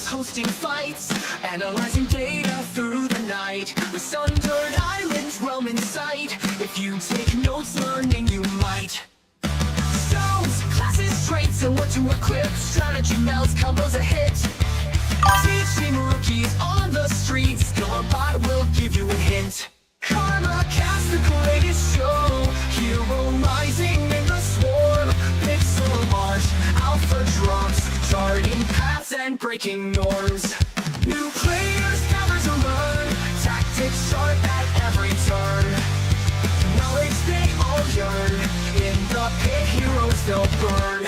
Hosting fights, analyzing data through the night. With sundered islands realm in sight. If you take notes, learning you might. Stones, classes, traits, and what to equip. Strategy melts, combos a hit. Teaching rookies on the streets. Bot will give you a hint. Karmakast, the greatest show. Hero rising in the swarm. Pixel art, alpha drops. Charting paths and breaking norms. New players gather to learn. Tactics sharp at every turn. Knowledge they all yearn. In the pit, heroes they'll burn.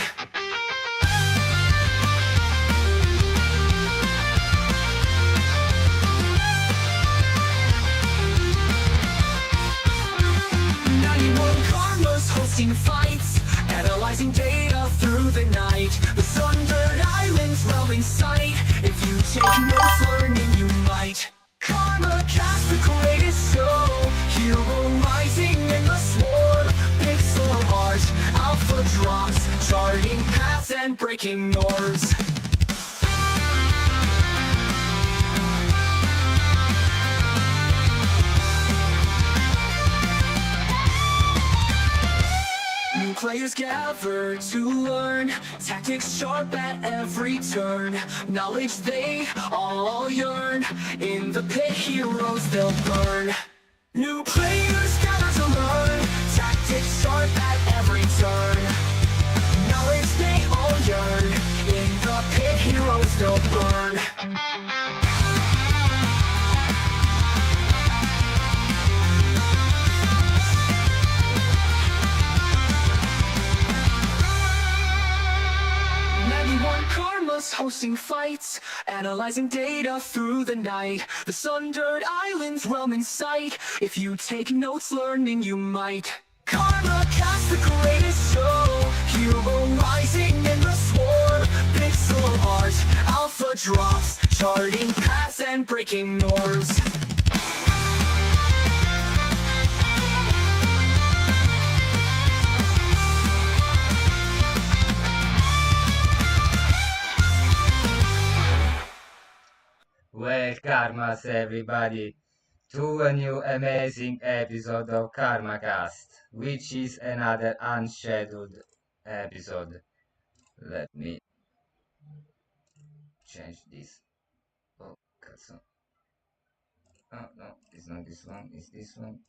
Hosting fights, analyzing data through the night. The sundered islands realm in sight. If you take notes, learning you might. Karmakast, the greatest show. Hero rising in the swarm. Pixel art, alpha drops. Charting paths and breaking norms. Players gather to learn. Tactics sharp at every turn. Knowledge they all yearn. In the pit, heroes they'll burn. New players gather to learn. Tactics sharp at every turn. Knowledge they all yearn. In the pit, heroes they'll burn. Hosting fights, analyzing data through the night. The sundered islands realm in sight. If you take notes, learning you might. Karmakast, the greatest show. Hero rising in the swarm. Pixel art, alpha drops. Charting paths and breaking norms. Welcome everybody to a new amazing episode of Karmakast, which is another unscheduled episode. Let me change this. Oh, no, it's not this one, it's this one.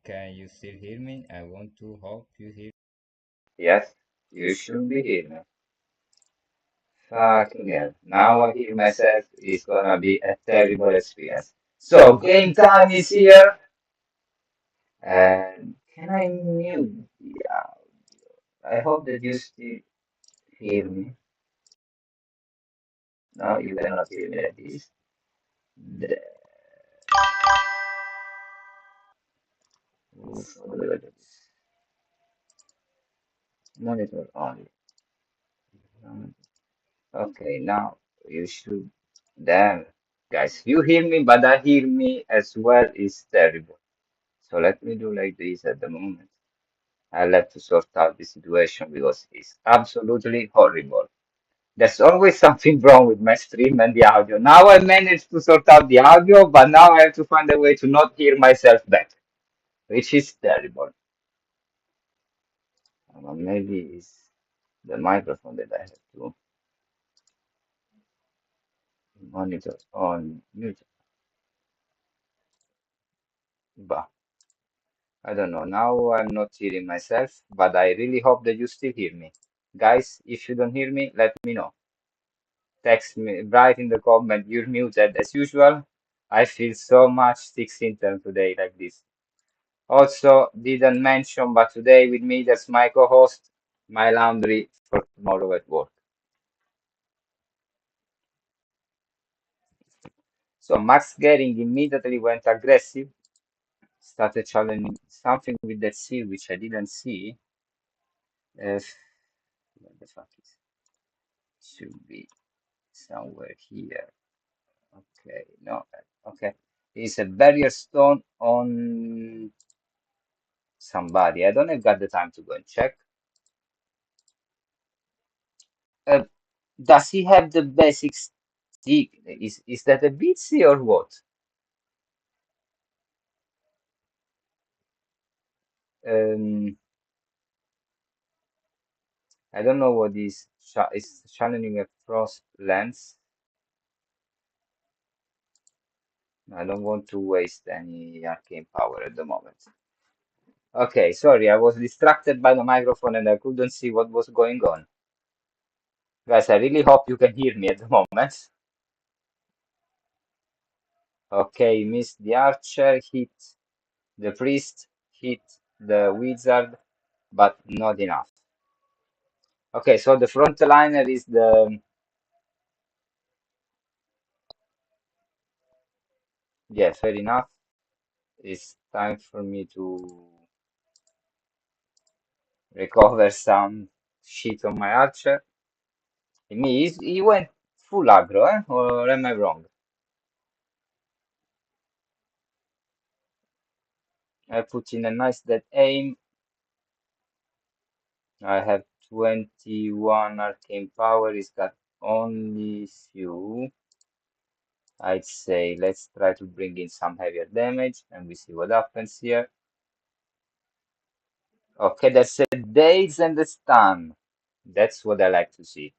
Can you still hear me? I want to hope you hear. Yes, you should be here, man. Fucking hell. Now I hear myself. It's gonna be a terrible experience. So, game time is here. And can I mute the audio? I hope that you still hear me. No, you cannot hear me like this. The- Oof, look at this. Monitor only. Okay, now you should. Damn, guys, you hear me, but I hear me as well is terrible. So let me do like this at the moment. I'll have to sort out the situation because it's absolutely horrible. There's always something wrong with my stream and the audio. Now I managed to sort out the audio, but now I have to find a way to not hear myself back, which is terrible. Maybe it's the microphone that I have to monitor on mute. But I don't know. Now I'm not hearing myself, but I really hope that you still hear me. Guys, if you don't hear me, let me know. Text me, write in the comment, you're muted as usual. I feel so much StyckIntern today like this. Also, didn't mention, but today with me, there's my co-host, my laundry for tomorrow at work. So Max Gehring immediately went aggressive, started challenging something with that C which I didn't see. What the fuck is should be somewhere here. Okay, no, okay. It's a barrier stone on somebody. I don't have got the time to go and check. Uh, does he have the basic stick? Is that a BC or what? Um, I don't know what is channeling a frost lens. I don't want to waste any arcane power at the moment. Okay, sorry, I was distracted by the microphone and I couldn't see what was going on. Guys, I really hope you can hear me at the moment. Okay, missed the archer, hit the priest, hit the wizard, but not enough. Okay, so the frontliner is the... Yeah, fair enough. It's time for me to recover some shit on my archer. He went full aggro, eh? Or am I wrong? I put in a nice dead aim. I have 21 arcane power. He's got only few. I'd say let's try to bring in some heavier damage and we see what happens here. Okay, that's a daze and a stun. That's what I like to see.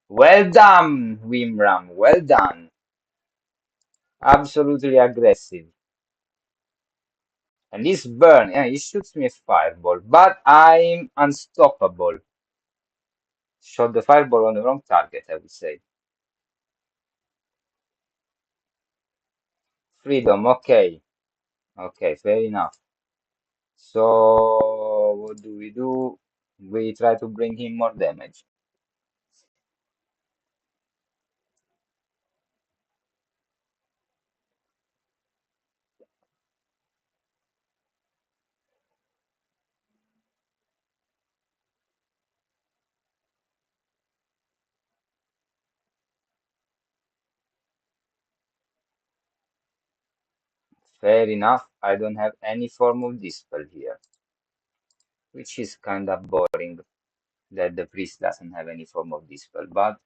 Well done, Wimram. Well done. Absolutely aggressive. And this burn, yeah, he shoots me a fireball, but I'm unstoppable. Shot the fireball on the wrong target, I would say. Freedom, okay. Okay, fair enough. So, what do? We try to bring him more damage. Fair enough. I don't have any form of dispel here, which is kind of boring that the priest doesn't have any form of dispel, but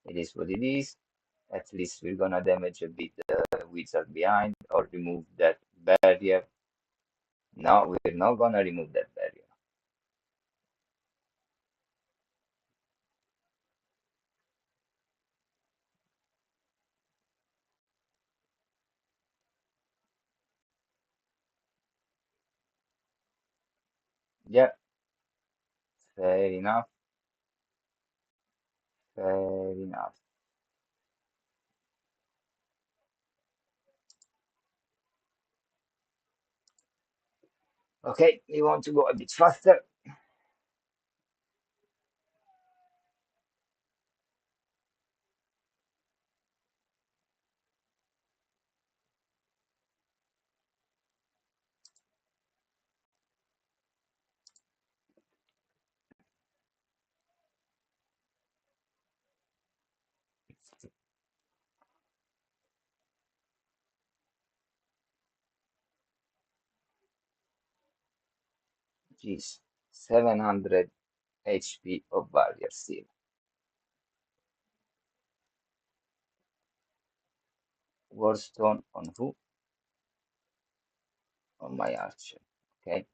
it is what it is. At least we're gonna damage a bit the wizard behind or remove that barrier. No, we're not gonna remove that barrier. Yeah, fair enough. Fair enough. Okay, we want to go a bit faster. Jeez, 700 HP of barrier still. Warstone on who? On my archer. Okay.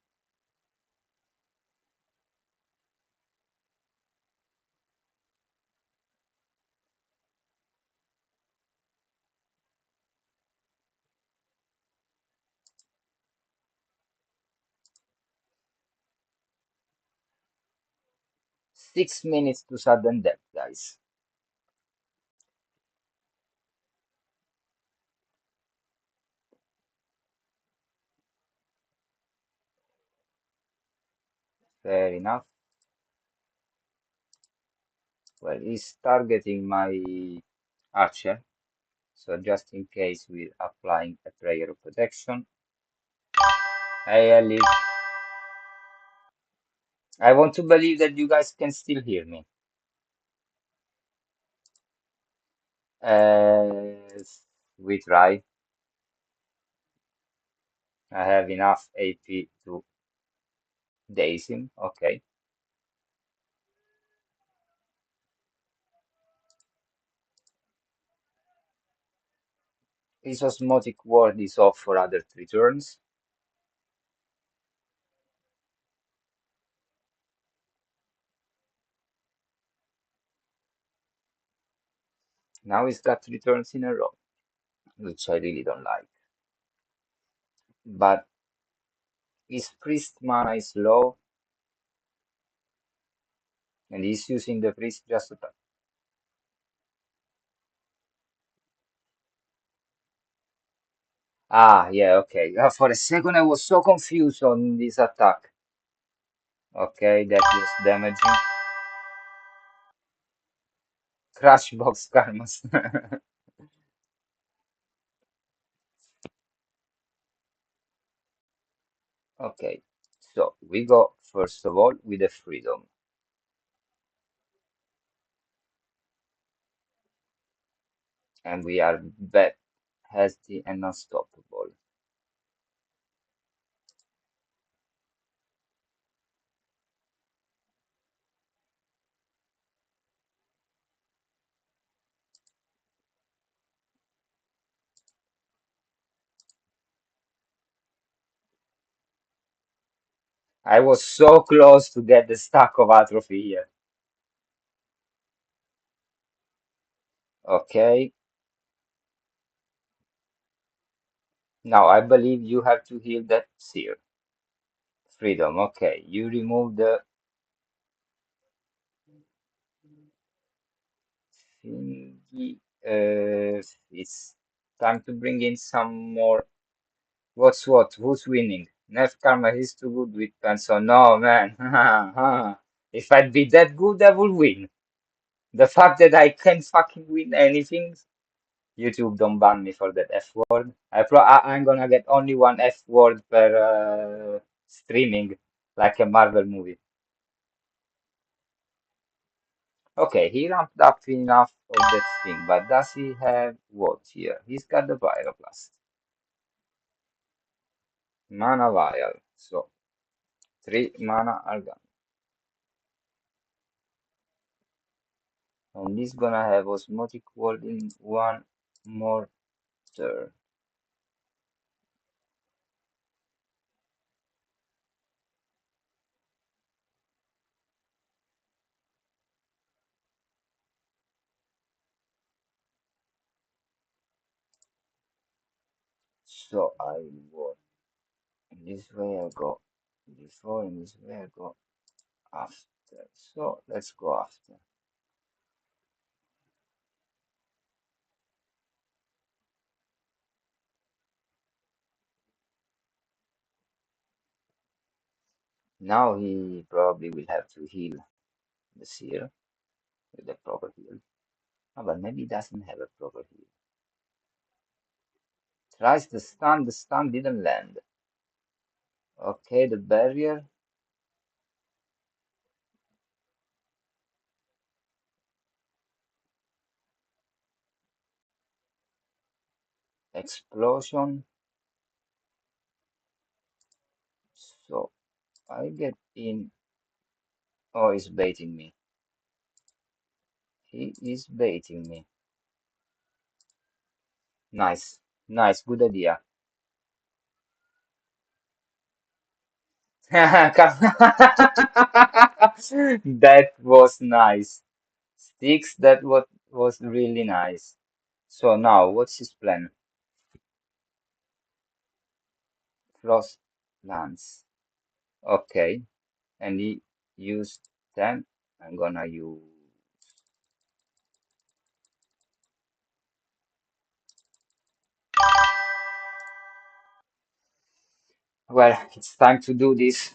6 minutes to sudden death, guys. Fair enough. Well, he's targeting my archer. So just in case we're applying a prayer of protection. Hey, Ellie. I want to believe that you guys can still hear me. Uh, we try. I have enough AP to daze him. Okay. His osmotic ward is off for other 3 turns. Now he's got 3 turns in a row, which I really don't like. But his priest mana is low, and he's using the priest just to. Ah, yeah, okay. For a second, I was so confused on this attack. Okay, that was damaging. Crash box karmas. Okay, so we go first of all with the freedom, and we are back healthy and unstoppable. I was so close to get the stack of atrophy here. Okay, now I believe you have to heal that seer. Freedom, okay. You remove the thingy. It's time to bring in some more. What's what? Who's winning? Nerf Karma is too good with pencil. No, man. If I'd be that good, I would win. The fact that I can't fucking win anything, YouTube don't ban me for that F word. I'm gonna get only one F word per streaming, like a Marvel movie. Okay, he ramped up enough of that thing, but does he have what here? He's got the Pyroblast. Mana vial. So 3 mana are gone. And he's gonna have Osmotic Wall in one more turn. So I will. In this way I go before, in this way I go after. So let's go after. Now he probably will have to heal the seer with a proper heal. Oh, but maybe he doesn't have a proper heal. Tries the stun didn't land. Okay, the barrier. Explosion. So I get in. Oh, he's baiting me. He is baiting me. Nice. Nice. Good idea. That was nice. Sticks, that was really nice. So now, what's his plan? Frost Lance. Okay. And he used 10. I'm gonna use. Well, it's time to do this.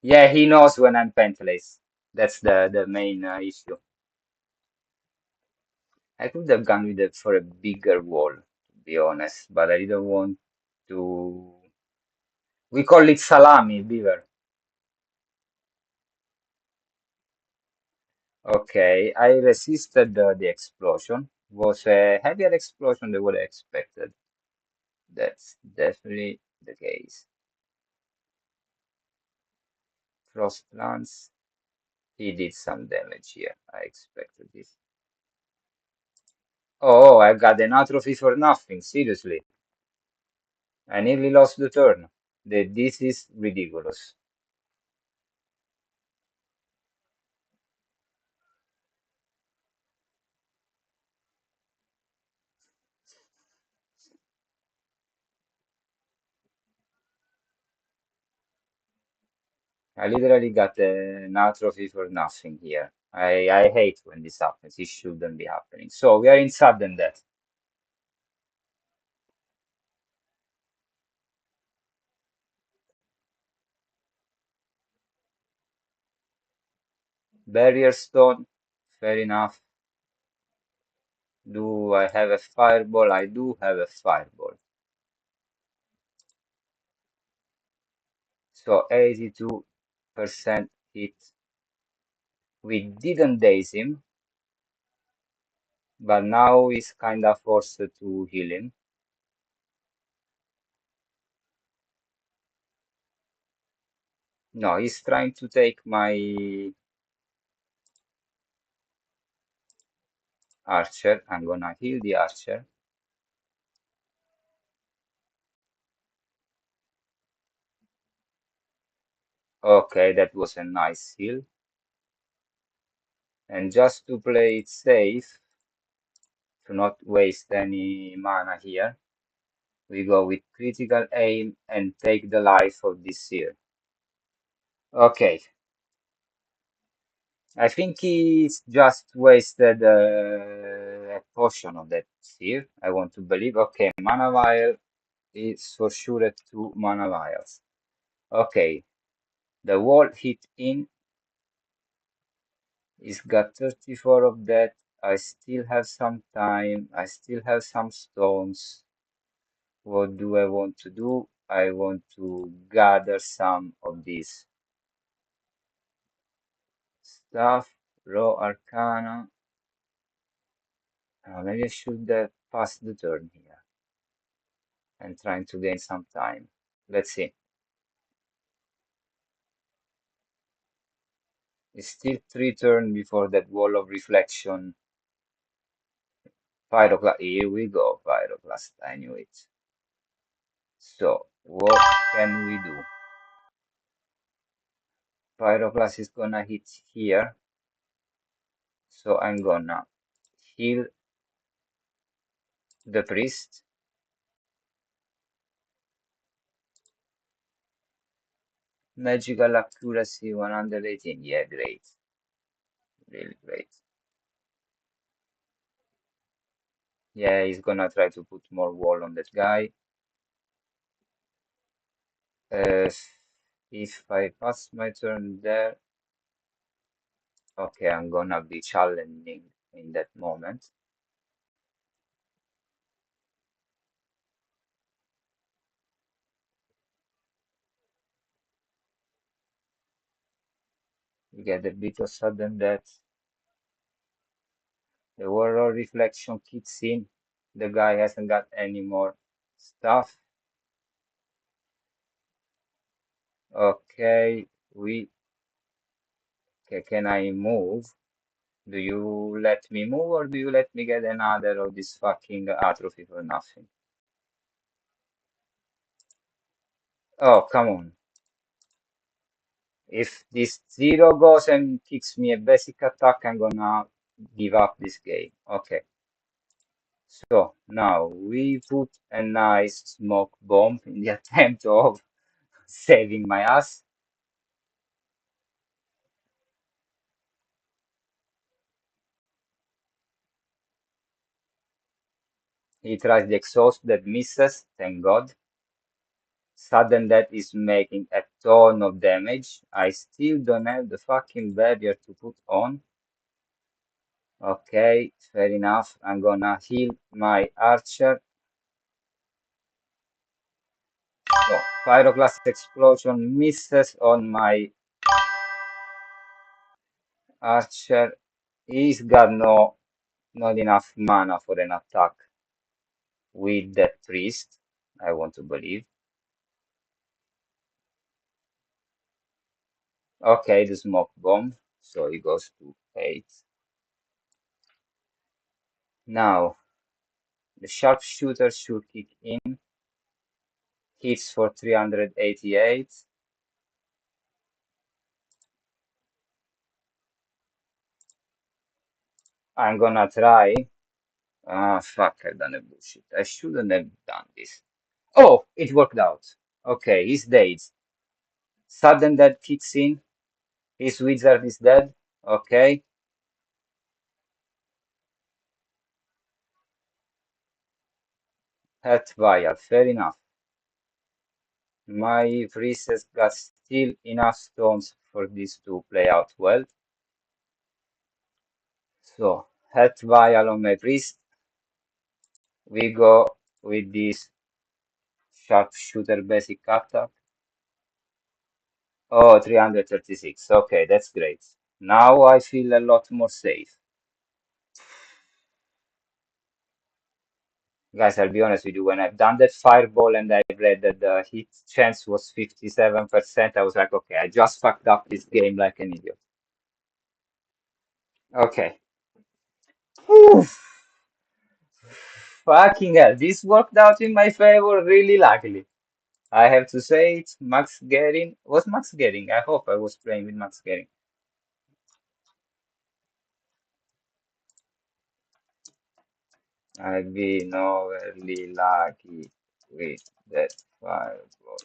Yeah, he knows when I'm pentless. That's the main issue. I could have gone with it for a bigger wall, to be honest, but I didn't want to, we call it salami, beaver. Okay, I resisted the explosion. Was a heavier explosion than what I expected. That's definitely the case. Frost lance, he did some damage here. I expected this. Oh, I got an atrophy for nothing. Seriously, I nearly lost the turn. This is ridiculous. I literally got an atrophy for nothing here. I hate when this happens. It shouldn't be happening. So we are in sudden death. Barrier stone, fair enough. Do I have a fireball? I do have a fireball. So 82% hit. We didn't daze him, but now he's kind of forced to heal him. No, he's trying to take my archer. I'm gonna heal the archer. Okay, that was a nice heal. And just to play it safe, to not waste any mana here, we go with critical aim and take the life of this seer. Okay, I think he's just wasted a portion of that seer. I want to believe. Okay, mana vial is for sure at 2 mana vials. Okay, the wall hit in. He's got 34 of that. I still have some time. I still have some stones. What do I want to do? I want to gather some of this stuff. Raw Arcana. Maybe I should pass the turn here and trying to gain some time. Let's see. It's still 3 turns before that wall of reflection. Pyroclast. Here we go. Pyroclast. I knew it. So, what can we do? Pyroclast is gonna hit here. So I'm gonna heal the priest. Magical accuracy 118. Yeah, great. Really great. Yeah, he's gonna try to put more wall on that guy. Uh, if I pass my turn there, okay, I'm gonna be challenging in that moment. You get a bit of sudden death. The warrior reflection kicks in. The guy hasn't got any more stuff. Okay, can I move? Do you let me move or do you let me get another of this fucking atrophy for nothing? Oh, come on. If this zero goes and kicks me a basic attack, I'm gonna give up this game. Okay. So now we put a nice smoke bomb in the attempt of saving my ass. He tries the exhaust that misses, thank God. Sudden death is making a ton of damage. I still don't have the fucking barrier to put on. Okay, fair enough. I'm gonna heal my archer. So, Pyroclast Explosion misses on my archer. He's got not enough mana for an attack with that priest, I want to believe. Okay, the smoke bomb. So he goes to 8. Now, the sharpshooter should kick in. Hits for 388. I'm gonna try. Ah, fuck, I've done a bullshit. I shouldn't have done this. Oh, it worked out. Okay, he's dead. Sudden death kicks in. His wizard is dead. Okay. Health vial. Fair enough. My priestess got still enough stones for this to play out well. So, health vial on my priest. We go with this sharpshooter basic attack. Oh, 336. Okay, that's great. Now I feel a lot more safe. Guys, I'll be honest with you, when I've done that fireball and I read that the hit chance was 57%, I was like, okay, I just fucked up this game like an idiot. Okay. Whew. Fucking hell, this worked out in my favor really luckily. I have to say it's Max Gehring. Was Max Gehring? I hope I was playing with Max Gehring. I've been overly lucky with that fireball.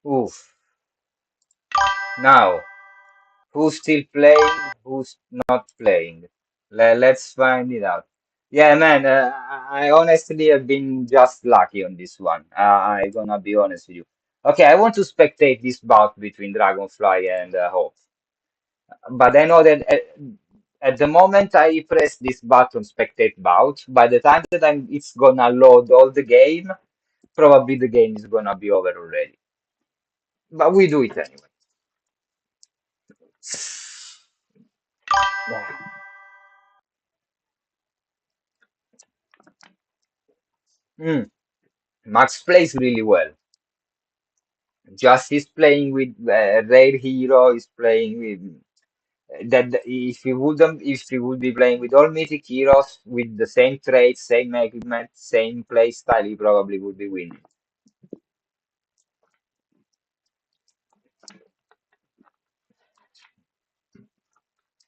Oof. Now, who's still playing? Who's not playing? Let's find it out. Yeah, man, I honestly have been just lucky on this one. I gonna be honest with you. Okay, I want to spectate this bout between Dragonfly and Hope. But I know that at the moment I press this button, spectate bout, by the time that it's gonna load all the game, probably the game is gonna be over already. But we do it anyway. Mm, Max plays really well. Just he's playing with rare hero, he's playing with if he would be playing with all mythic heroes with the same traits, same equipment, same play style, he probably would be winning.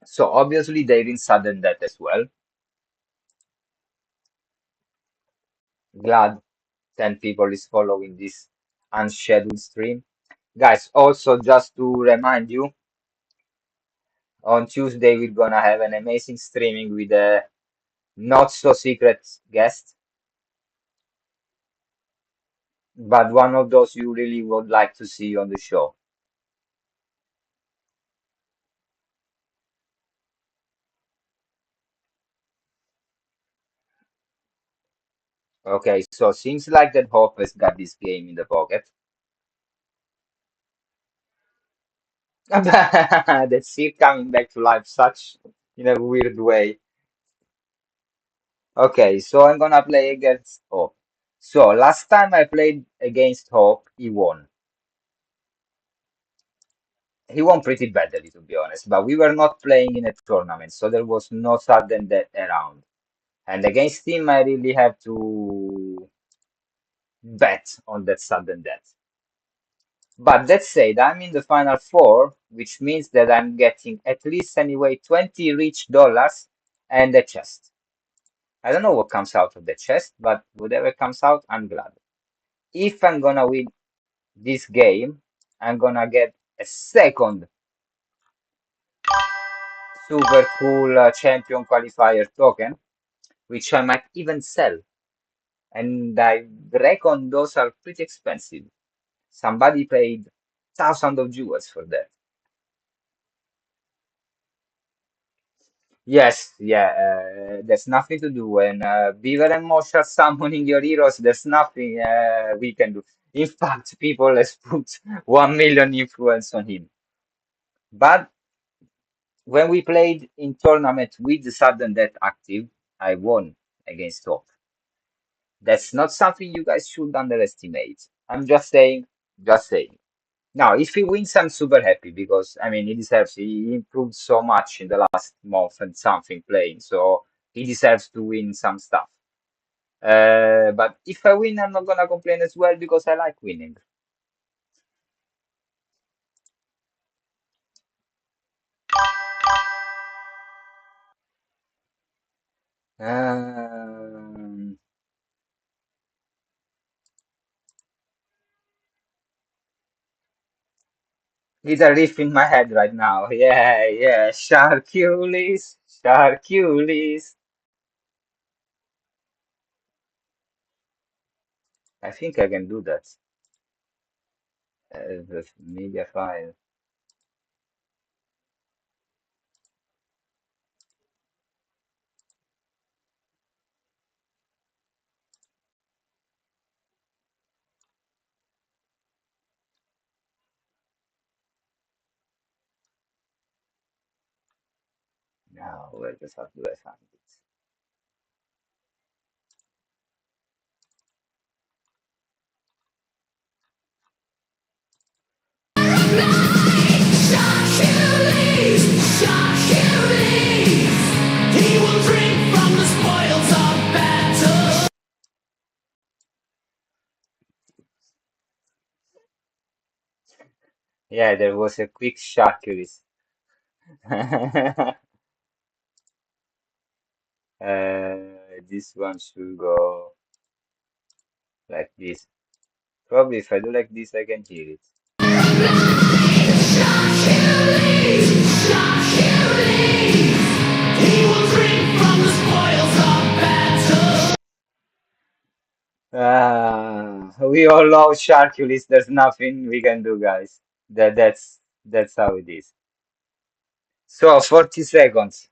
So obviously they're in sudden death as well. Glad 10 people is following this unscheduled stream. Guys, also just to remind you, on Tuesday we're gonna have an amazing streaming with a not so secret guest, but one of those you really would like to see on the show. Okay, so seems like that Hope has got this game in the pocket. That's it coming back to life such in a weird way. Okay, so I'm gonna play against Hope. So last time I played against Hope, he won. He won pretty badly, to be honest, but we were not playing in a tournament, so there was no sudden death around. And against him, I really have to bet on that sudden death. But that said, I'm in the final four, which means that I'm getting at least anyway 20 rich dollars and a chest. I don't know what comes out of the chest, but whatever comes out, I'm glad. If I'm gonna win this game, I'm gonna get a second super cool champion qualifier token, which I might even sell. And I reckon those are pretty expensive. Somebody paid thousands of jewels for that. Yes, yeah, there's nothing to do when Beaver and Mosh are summoning your heroes. There's nothing we can do. In fact, people has put 1 million influence on him. But when we played in tournament with the sudden death active, I won against top. That's not something you guys should underestimate. I'm just saying, just saying. Now, if he wins, I'm super happy because I mean he deserves. He improved so much in the last month and something playing, so he deserves to win some stuff. But if I win, I'm not gonna complain as well because I like winning. Um, Need a riff in my head right now. Yeah, yeah. Sharkulis, Sharkulis. I think I can do that. The media file. Now, where the fuck do I find it? Hercules, Hercules, he will drink from the spoils of battle. Yeah, there was a quick Sharkulis. This one should go like this. Probably if I do like this, I can hear it. Hercules, Hercules, he will drink from the spoils of battle. We all love Sharkulis. There's nothing we can do, guys. That's how it is. So 40 seconds.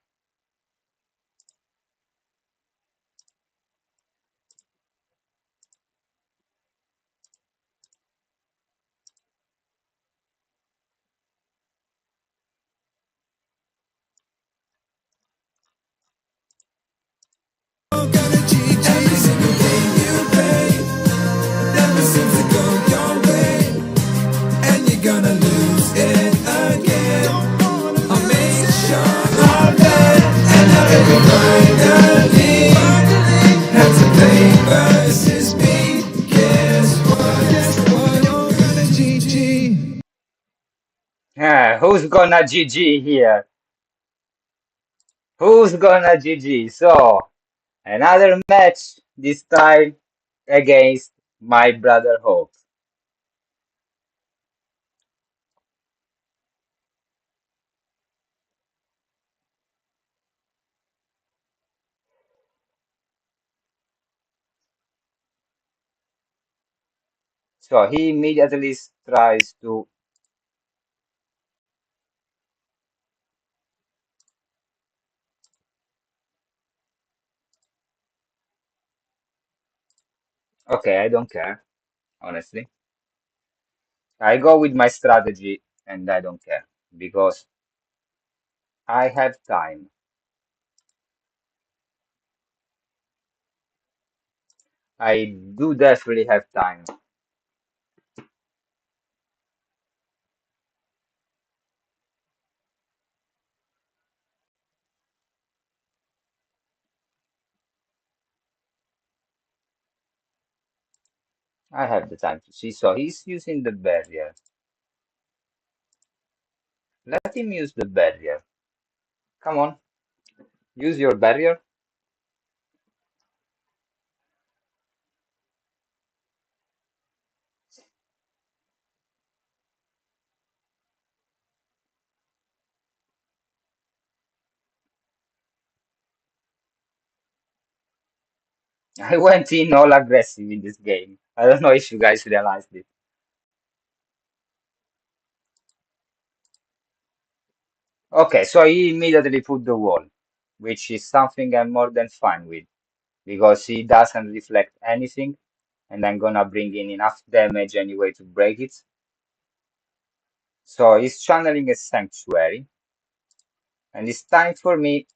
Every single thing you pay never seems to go your way, and you're gonna lose it again. I'll make sure of that, and now every finally have to play versus me. Guess what? Guess what? You're gonna GG. Who's gonna GG here? Who's gonna GG? So another match, this time against my brother Hope. So he immediately tries to. Okay, I don't care, honestly. I go with my strategy and I don't care because I have time. I do definitely have time. I have the time to see. So he's using the barrier. Let him use the barrier. Come on, use your barrier. I went in all aggressive in this game. I don't know if you guys realized it. Okay, so he immediately put the wall. which is something I'm more than fine with because he doesn't reflect anything, and I'm gonna bring in enough damage anyway to break it. So he's channeling a sanctuary, and it's time for me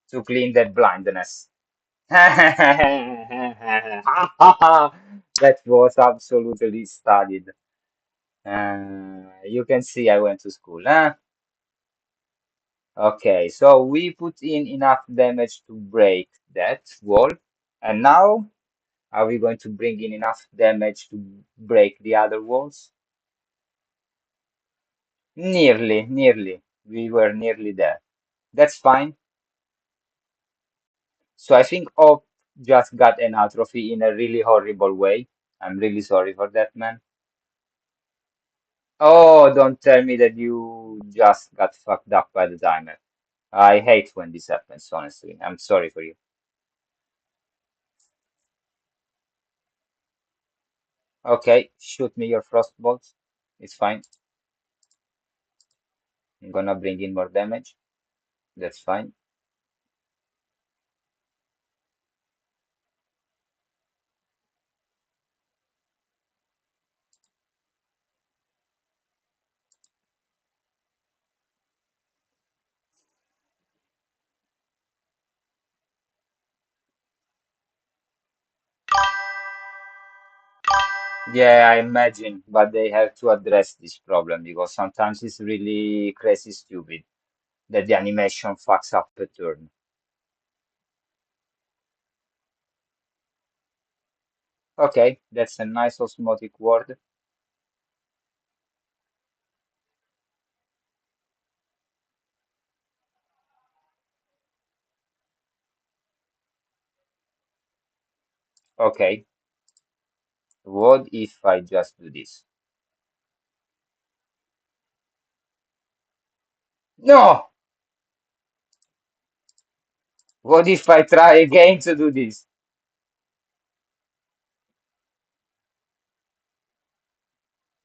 to clean that blindness. That was absolutely studied. You can see I went to school, huh? Okay, so we put in enough damage to break that wall, and now are we going to bring in enough damage to break the other walls? Nearly, nearly. We were nearly there. That's fine. So I think Op just got an atrophy in a really horrible way. I'm really sorry for that, man. Oh, don't tell me that you just got fucked up by the timer. I hate when this happens, honestly. I'm sorry for you. Okay, shoot me your frostbolts. It's fine. I'm gonna bring in more damage. That's fine. Yeah, I imagine, but they have to address this problem because sometimes it's really crazy stupid that the animation fucks up a turn. Okay, that's a nice osmotic word. Okay, what if I just do this? No! What if I try again to do this?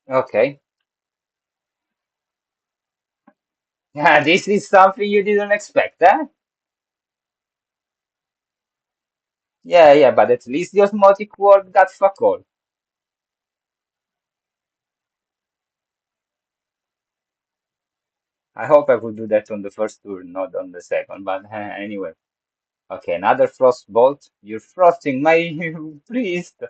Okay. Yeah, this is something you didn't expect, huh? Yeah, yeah, but at least the osmotic word got fuck all. I hope I would do that on the first turn, not on the second, but anyway. Okay, another frost bolt. You're frosting my priest.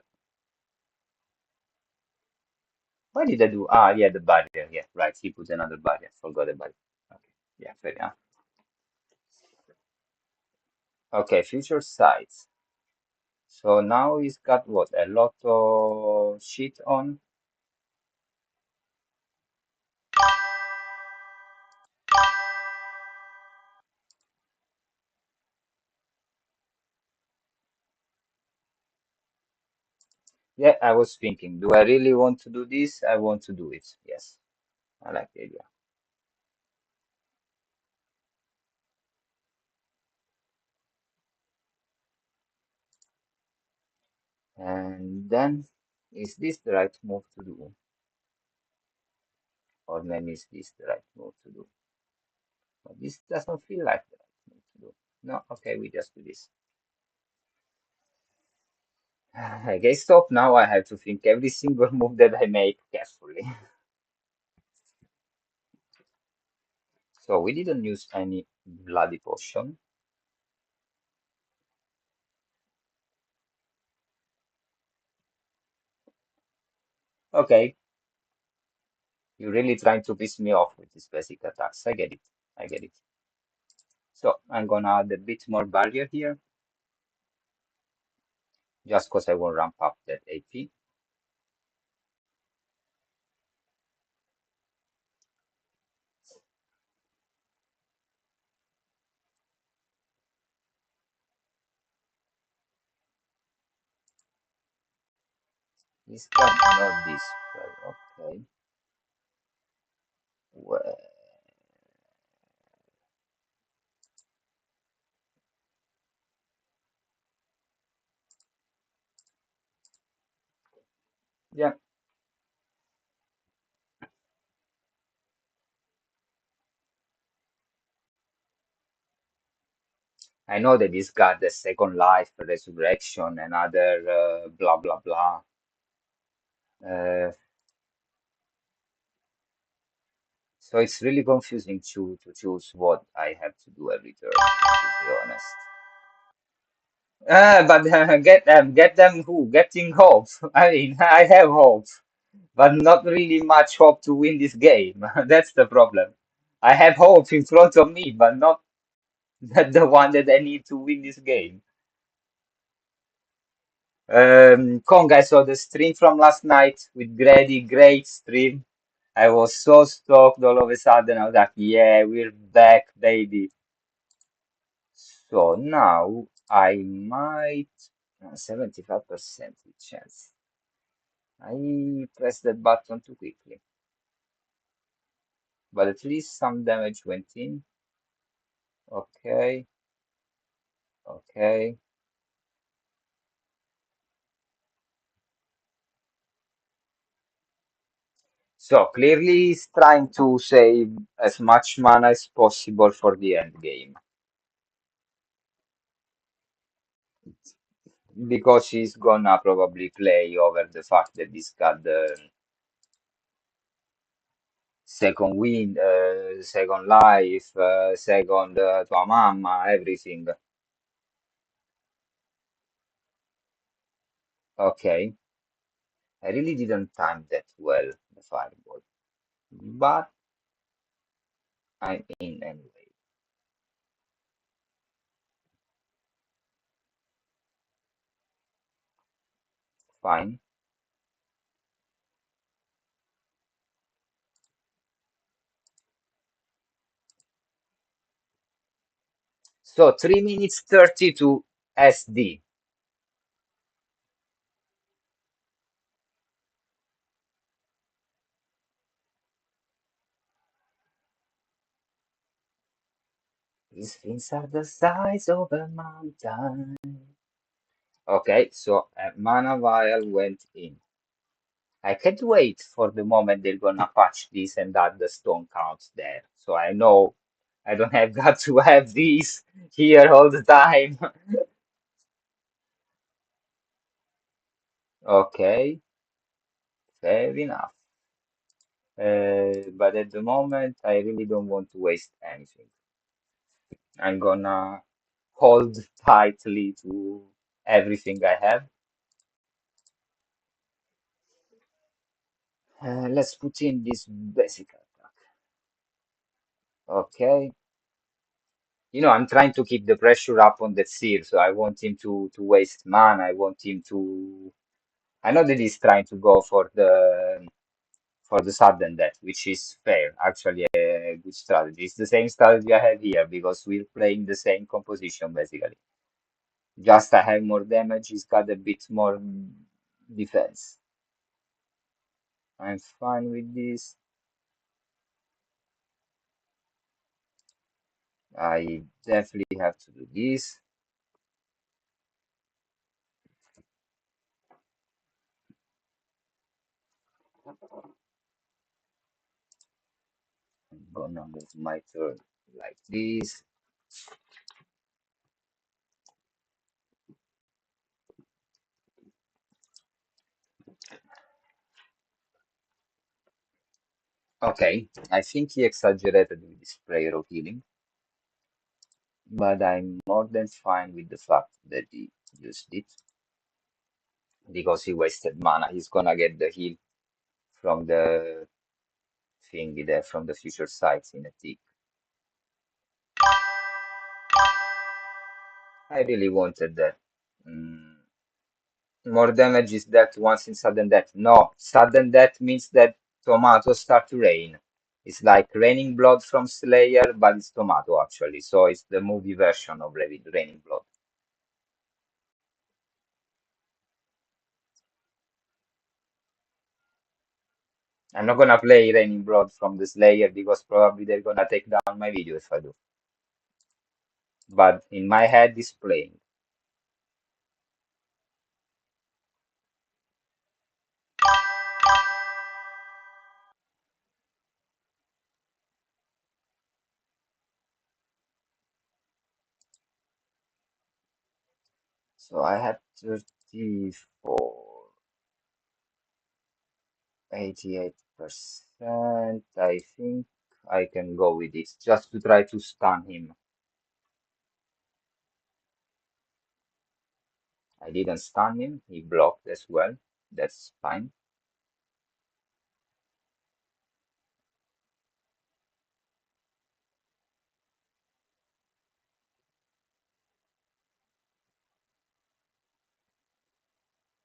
What did I do? Ah, yeah, the barrier. Yeah, right. He put another barrier. Forgot about it. Okay, yeah, fair enough. Okay, future sites. So now he's got what? A lot of shit on. Yeah, I was thinking, do I really want to do this? I want to do it. Yes, I like the idea. And then, is this the right move to do? Or maybe is this the right move to do? But this doesn't feel like the right move to do. No, okay, we just do this. Okay, stop now. I have to think every single move that I make carefully. So we didn't use any bloody potion. Okay, you're really trying to piss me off with these basic attacks. I get it. I get it. So I'm gonna add a bit more barrier here, just because I will ramp up that AP. This one and not this. Well, okay. Well, yeah. I know that this got the second life, resurrection, and other blah blah blah. Uh, so it's really confusing to choose what I have to do every turn, to be honest. But get them who? Getting hope. I mean, I have hope, but not really much hope to win this game. That's the problem. I have hope in front of me, but not the one that I need to win this game. Kong, I saw the stream from last night with Grady, great stream. I was so stoked all of a sudden. I was like, yeah, we're back, baby. So now I might 75% chance. I pressed that button too quickly, but at least some damage went in. Okay, okay. So clearly he's trying to save as much mana as possible for the end game because he's gonna probably play over the fact that he's got the second win, second life, second tua mamma, everything. Okay, I really didn't time that well, the fireball, but I'm in anyway. Fine. So 3 minutes 32 SD. These things are the size of a mountain. Okay, so a mana vial went in. I can't wait for the moment they're gonna patch this and add the stone counts there. So I know I don't have got to have these here all the time. Okay, fair enough. But at the moment, I really don't want to waste anything. I'm gonna hold tightly to everything I have. Let's put in this basic attack. Okay. You know, I'm trying to keep the pressure up on the Seer, so I want him to waste mana. I want him to. I know that he's trying to go for the sudden death, which is fair, actually a good strategy. It's the same strategy I have here because we're playing the same composition basically. Just I have more damage, he's got a bit more defense. I'm fine with this. I definitely have to do this. I'm gonna move my turn like this. Okay, I think he exaggerated with his prayer of healing, but I'm more than fine with the fact that he used it because he wasted mana. He's gonna get the heal from the thingy there, from the future sites in a tick. I really wanted that. Mm, more damage is that once in sudden death. No, sudden death means that tomatoes start to rain. It's like raining blood from Slayer, but it's tomato actually. So it's the movie version of raining blood. I'm not gonna play raining blood from the Slayer because probably they're gonna take down my video if I do. But in my head, it's playing. So I have 34, 88%. I think I can go with this just to try to stun him. I didn't stun him, he blocked as well. That's fine.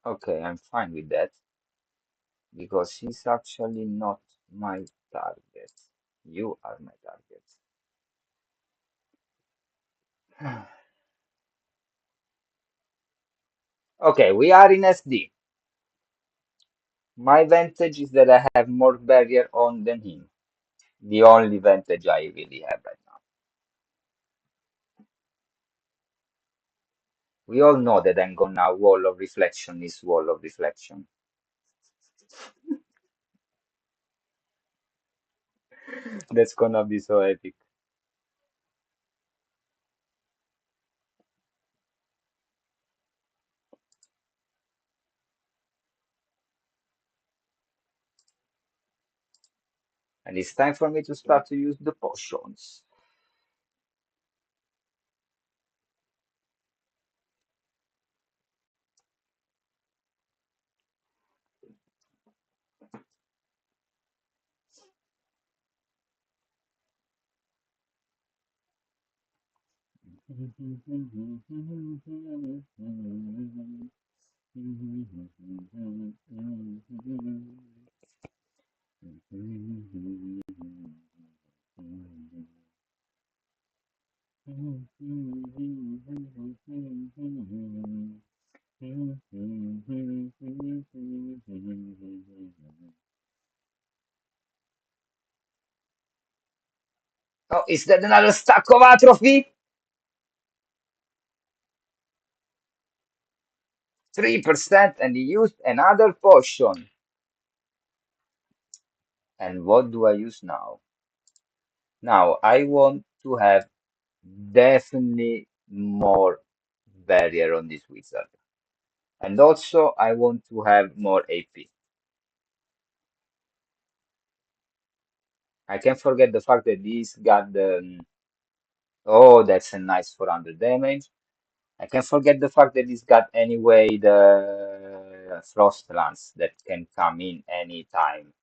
Okay, I'm fine with that because he's actually not my target. You are my target. Okay, we are in SD. My advantage is that I have more barrier on than him. The only advantage I really have right now. We all know that I'm gonna wall of reflection is wall of reflection. That's gonna be so epic. And it's time for me to start to use the potions. Oh, is that another stack of atrophy? 3% and he used another potion. And what do I use now? Now I want to have definitely more barrier on this wizard. And also I want to have more AP. I can forget the fact that this got the oh, that's a nice 400 damage. I can forget the fact that it's got anyway the Frost Lance that can come in any time.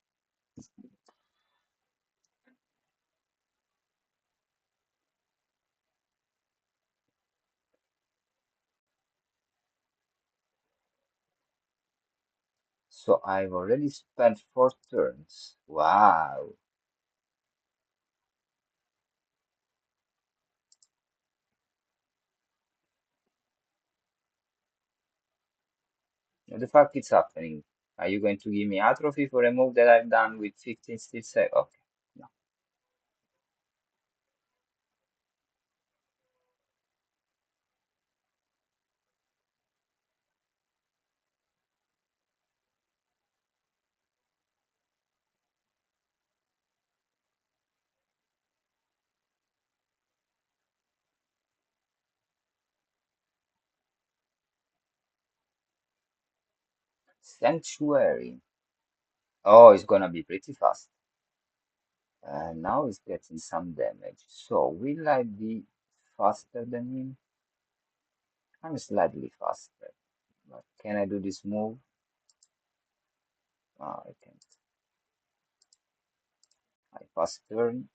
So I've already spent 4 turns. Wow. What the fuck is happening? Are you going to give me atrophy for a move that I've done with 15 still say okay. No. Sanctuary. Oh, it's gonna be pretty fast. Now it's getting some damage. So will I be faster than him? I'm slightly faster. But can I do this move? Oh, I can't. I pass turn.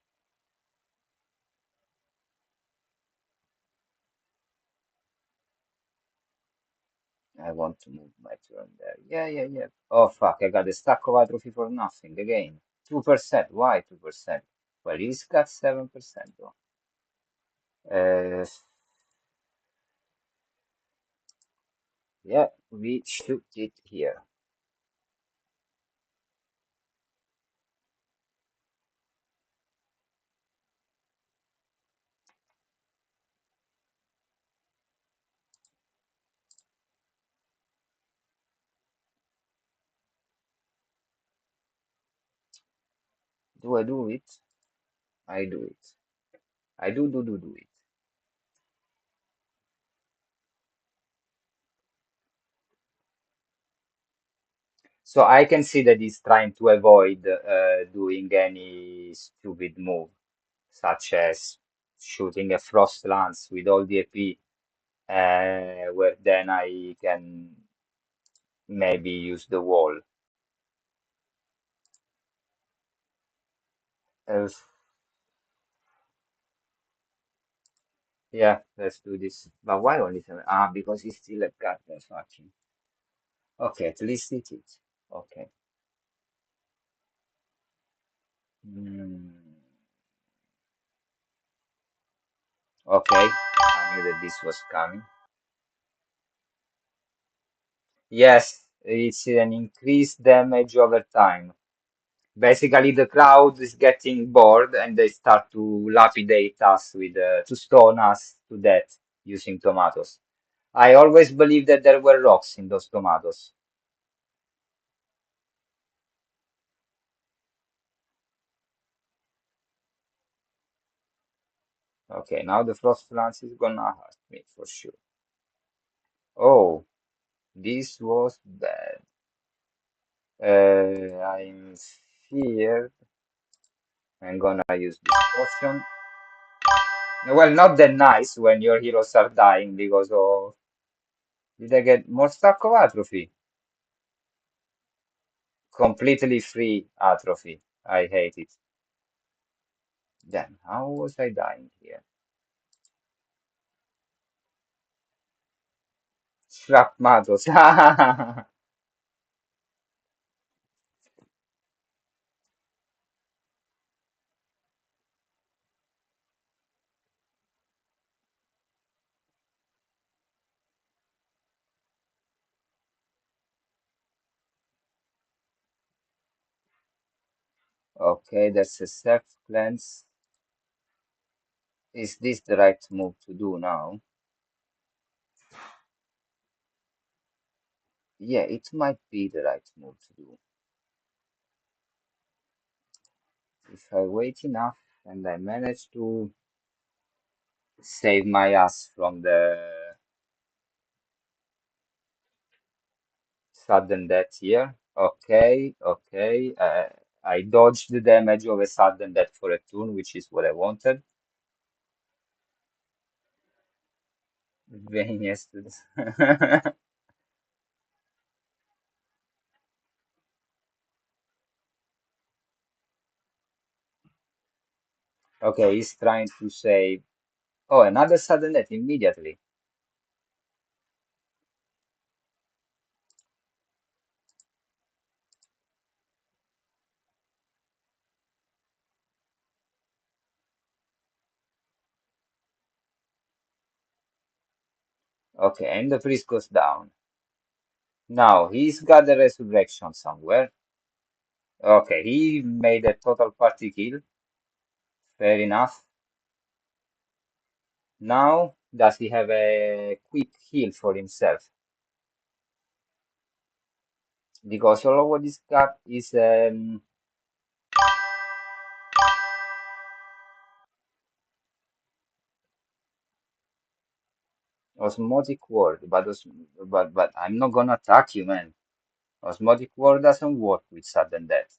I want to move my turn there. Yeah, yeah, yeah. Oh fuck, I got a stack of atrophy for nothing again. 2%. Why 2%? Well, he's got 7% though. Yeah, we shoot it here. Do I do it? I do it. I do it. So I can see that he's trying to avoid doing any stupid move, such as shooting a frost lance with all the AP, where then I can maybe use the wall. Uh, yeah, let's do this. But why only seven? Ah, because he's still a cat. That's watching. Okay, at least it is. Okay. Hmm. Okay, I knew that this was coming. Yes, it's an increased damage over time. Basically, the crowd is getting bored and they start to lapidate us with, to stone us to death using tomatoes. I always believed that there were rocks in those tomatoes. Okay, now the frost lance is gonna hurt me for sure. Oh, this was bad. I'm feared. I'm gonna use this potion. Well, not that nice when your heroes are dying because of. Did I get more stack of atrophy? Completely free atrophy. I hate it. Then, how was I dying here? Shrapmatos. Okay, that's a self cleanse. Is this the right move to do now? Yeah, it might be the right move to do. If I wait enough and I manage to save my ass from the sudden death here. Okay, okay. I dodged the damage of a sudden death for a turn, which is what I wanted. Yes. Okay, he's trying to save. Oh, another sudden death immediately. Okay, and the priest goes down. Now he's got the resurrection somewhere. Okay, he made a total party kill. Fair enough. Now, does he have a quick heal for himself? Because all of what he's got is osmotic ward, but but I'm not gonna attack you, man. Osmotic ward doesn't work with sudden death.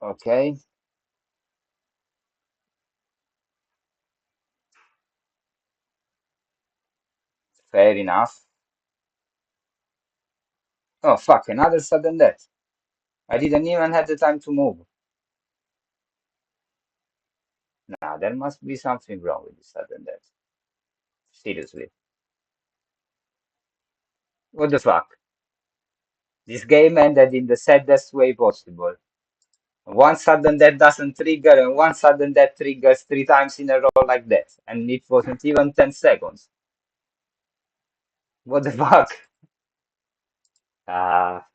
Okay, fair enough. Oh fuck, another sudden death. I didn't even have the time to move. Nah, there must be something wrong with the sudden death. Seriously. What the fuck? This game ended in the saddest way possible. One sudden death doesn't trigger, and one sudden death triggers 3 times in a row like that. And it wasn't even 10 seconds. What the fuck?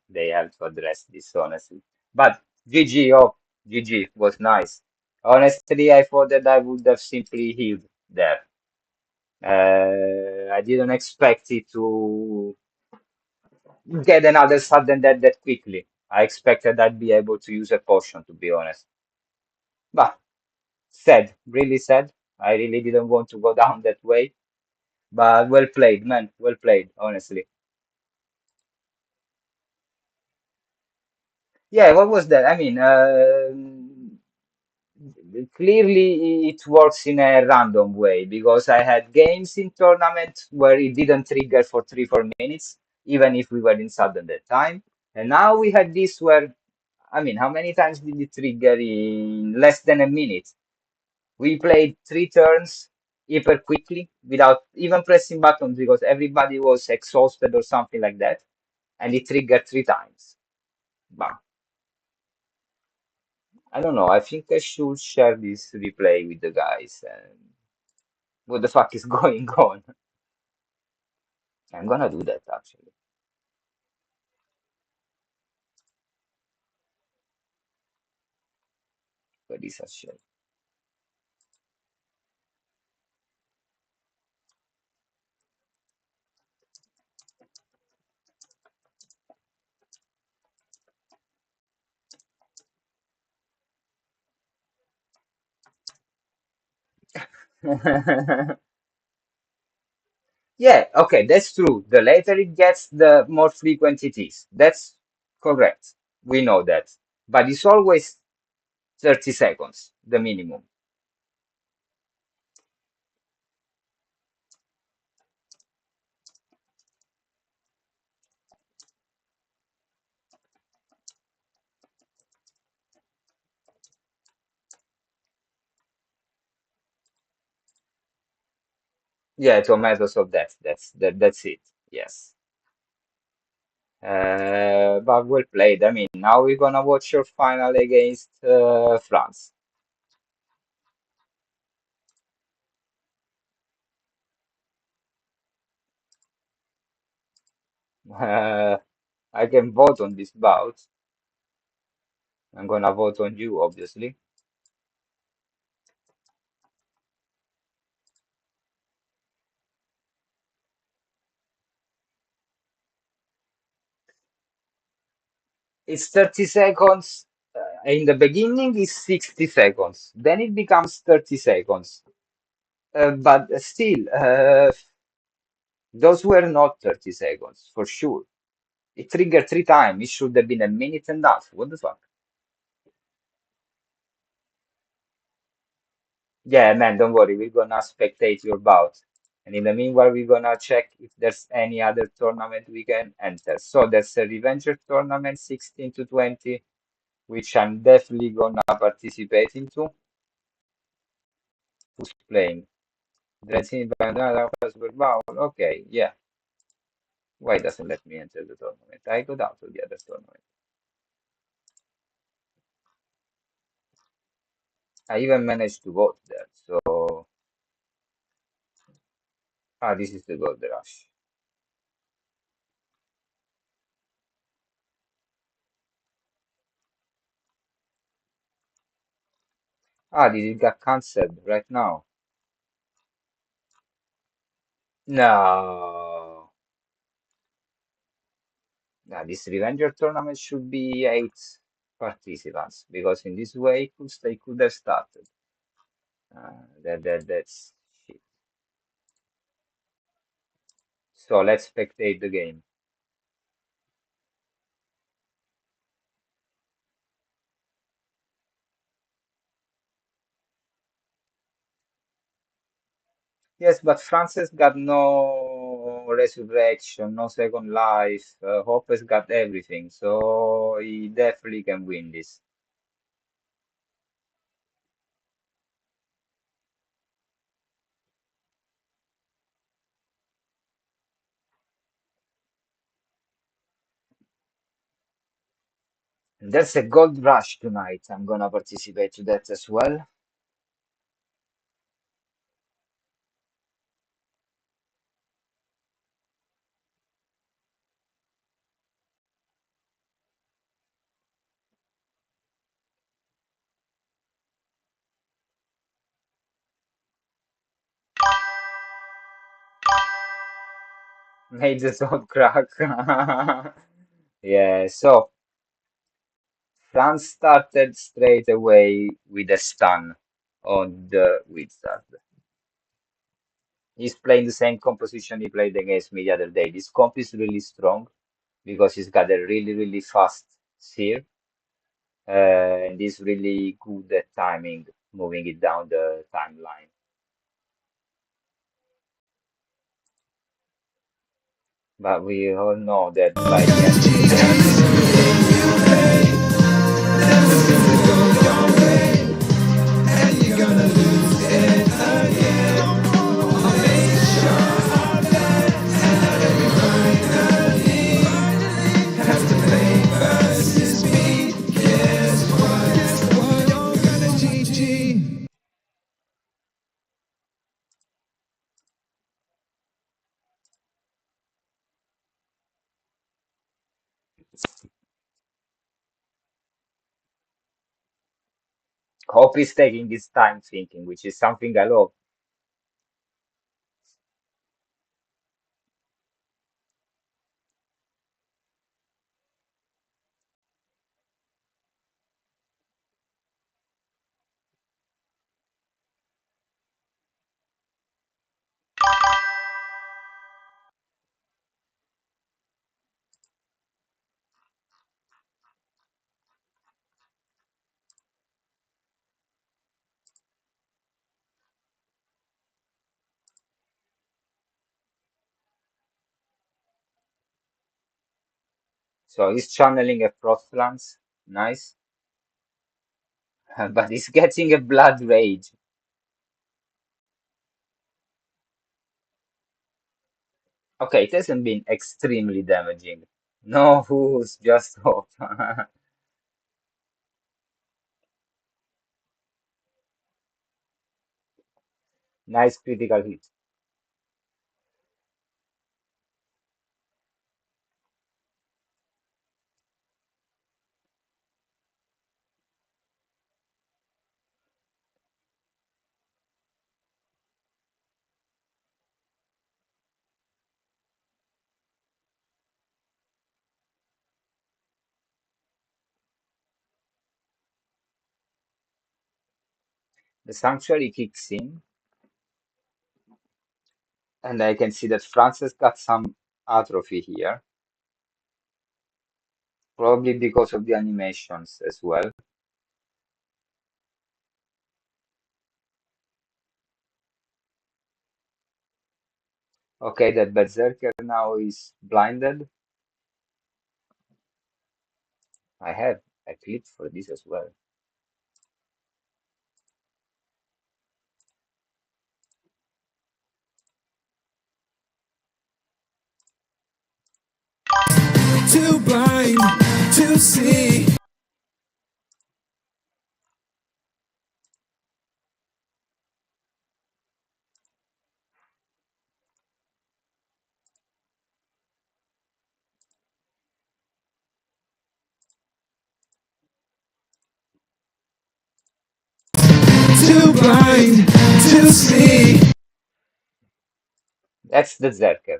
They have to address this, honestly. But GG, oh, GG was nice. Honestly, I thought that I would have simply healed there. I didn't expect it to get another sudden death that quickly. I expected I'd be able to use a potion, to be honest. But Sad, really sad. I really didn't want to go down that way, but well played, man. Well played, honestly. Yeah, what was that? I mean, clearly it works in a random way because I had games in tournament where it didn't trigger for 3, 4 minutes, even if we were in sudden that time. And now we had this where, I mean, how many times did it trigger in less than a minute? We played 3 turns hyper quickly without even pressing buttons because everybody was exhausted or something like that, and it triggered 3 times. But I don't know. I think I should share this replay with the guys. And what the fuck is going on? I'm gonna do that actually. But this a shit. Yeah, okay, that's true. The later it gets, the more frequent it is. That's correct. We know that. But it's always 30 seconds, the minimum. Yeah, tomatoes of that. That's it. Yes. But well played. I mean, now we're gonna watch your final against France. Uh, I can vote on this bout. I'm gonna vote on you, obviously. It's 30 seconds. In the beginning, it's 60 seconds. Then it becomes 30 seconds. But still, those were not 30 seconds, for sure. It triggered 3 times. It should have been a minute and a half. What the fuck? Yeah, man, don't worry. We're gonna spectate your bout. And in the meanwhile, we're gonna check if there's any other tournament we can enter. So there's a Revenger tournament 16 to 20, which I'm definitely gonna participate into. Who's playing? Dressing Bandana Bowl. Okay, yeah. Why doesn't let me enter the tournament? I go down to the other tournament. I even managed to vote there. So, this is the Gold Rush. This got cancelled right now. No. This Revenger tournament should be 8 participants because in this way they could have started. That's shit. So let's spectate the game. Yes, but France has got no resurrection, no second life. Hope has got everything, so he definitely can win this. And there's a gold rush tonight. I'm gonna participate to that as well. Made the sword crack. Yeah, so France started straight away with a stun. on the wizard. He's playing the same composition he played against me the other day. This comp is really strong because he's got a really fast seer, and he's really good at timing, moving it down the timeline. But we all know that by the end of the game, Hope is taking his time thinking, which is something I love. So he's channeling a frost lance, nice, but he's getting a blood rage. Okay, it hasn't been extremely damaging. No who's just hope. Nice critical hit. The sanctuary kicks in, and I can see that France has got some atrophy here, probably because of the animations as well. Okay, that Berserker now is blinded. I have a clip for this as well. Too blind to see. Too blind to see. That's the Zerker.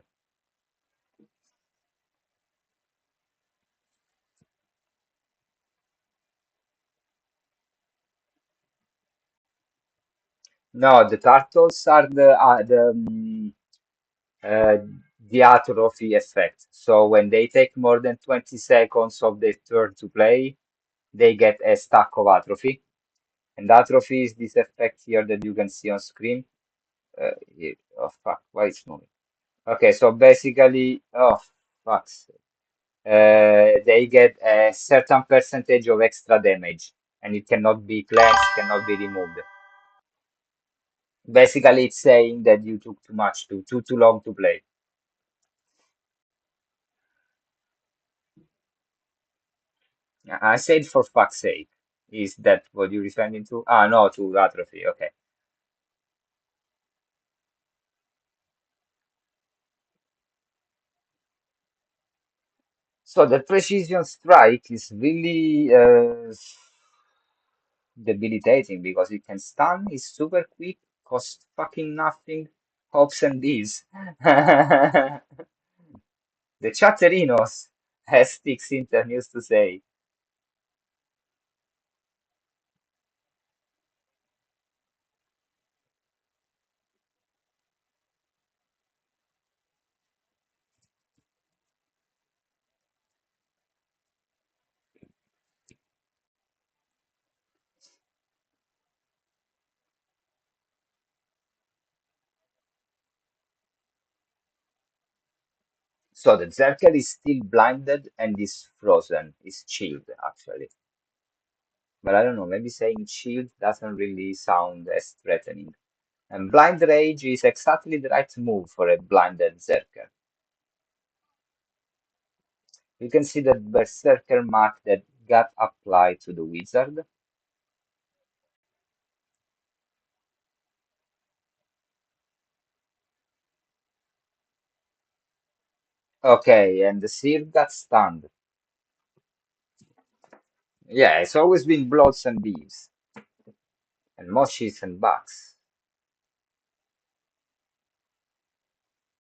No, the turtles are uh, the atrophy effect. So when they take more than 20 seconds of their turn to play, they get a stack of atrophy. And atrophy is this effect here that you can see on screen. Oh fuck, why it's moving? Okay, so basically, oh fuck, they get a certain percentage of extra damage, and it cannot be cleansed, cannot be removed. Basically, it's saying that you took too much, too long to play. I said for fuck's sake. Is that what you're referring to? Ah, no, to atrophy. Okay. So the precision strike is really debilitating because it can stun, is super quick, cost fucking nothing, hops and these. The chatterinos, as StyckIntern used to say. So the Zerker is still blinded and is frozen, is chilled actually. But I don't know, maybe saying chilled doesn't really sound as threatening. And blind rage is exactly the right move for a blinded Zerker. You can see that Berserker mark that got applied to the wizard. Okay, and the Seer got stunned. Yeah, it's always been bloods and beeves, and moshes and bugs.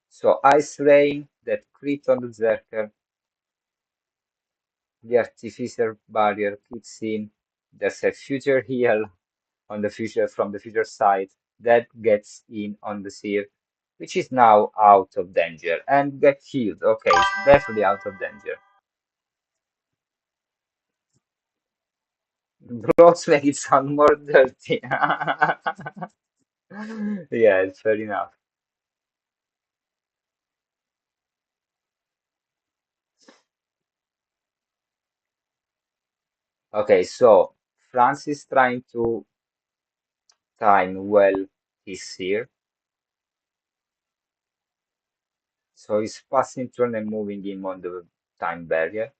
So Ice Rain, that crit on the Zerker, the Artificer barrier kicks in. There's a future heal on the future from the future side that gets in on the Seer, which is now out of danger and get healed. Okay, it's definitely out of danger. Bloods make it sound more dirty. Yeah, it's fair enough. Okay, so France is trying to time well his Seer. So he's passing turn and moving him on the time barrier.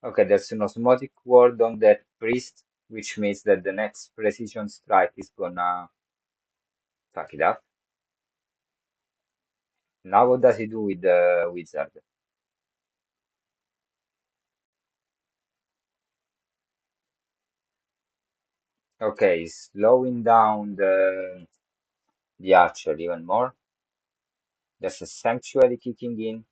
Okay, there's an osmotic ward on that priest, which means that the next precision strike is gonna fuck it up. Now what does he do with the wizard? Okay, slowing down the archer even more. There's a sanctuary kicking in.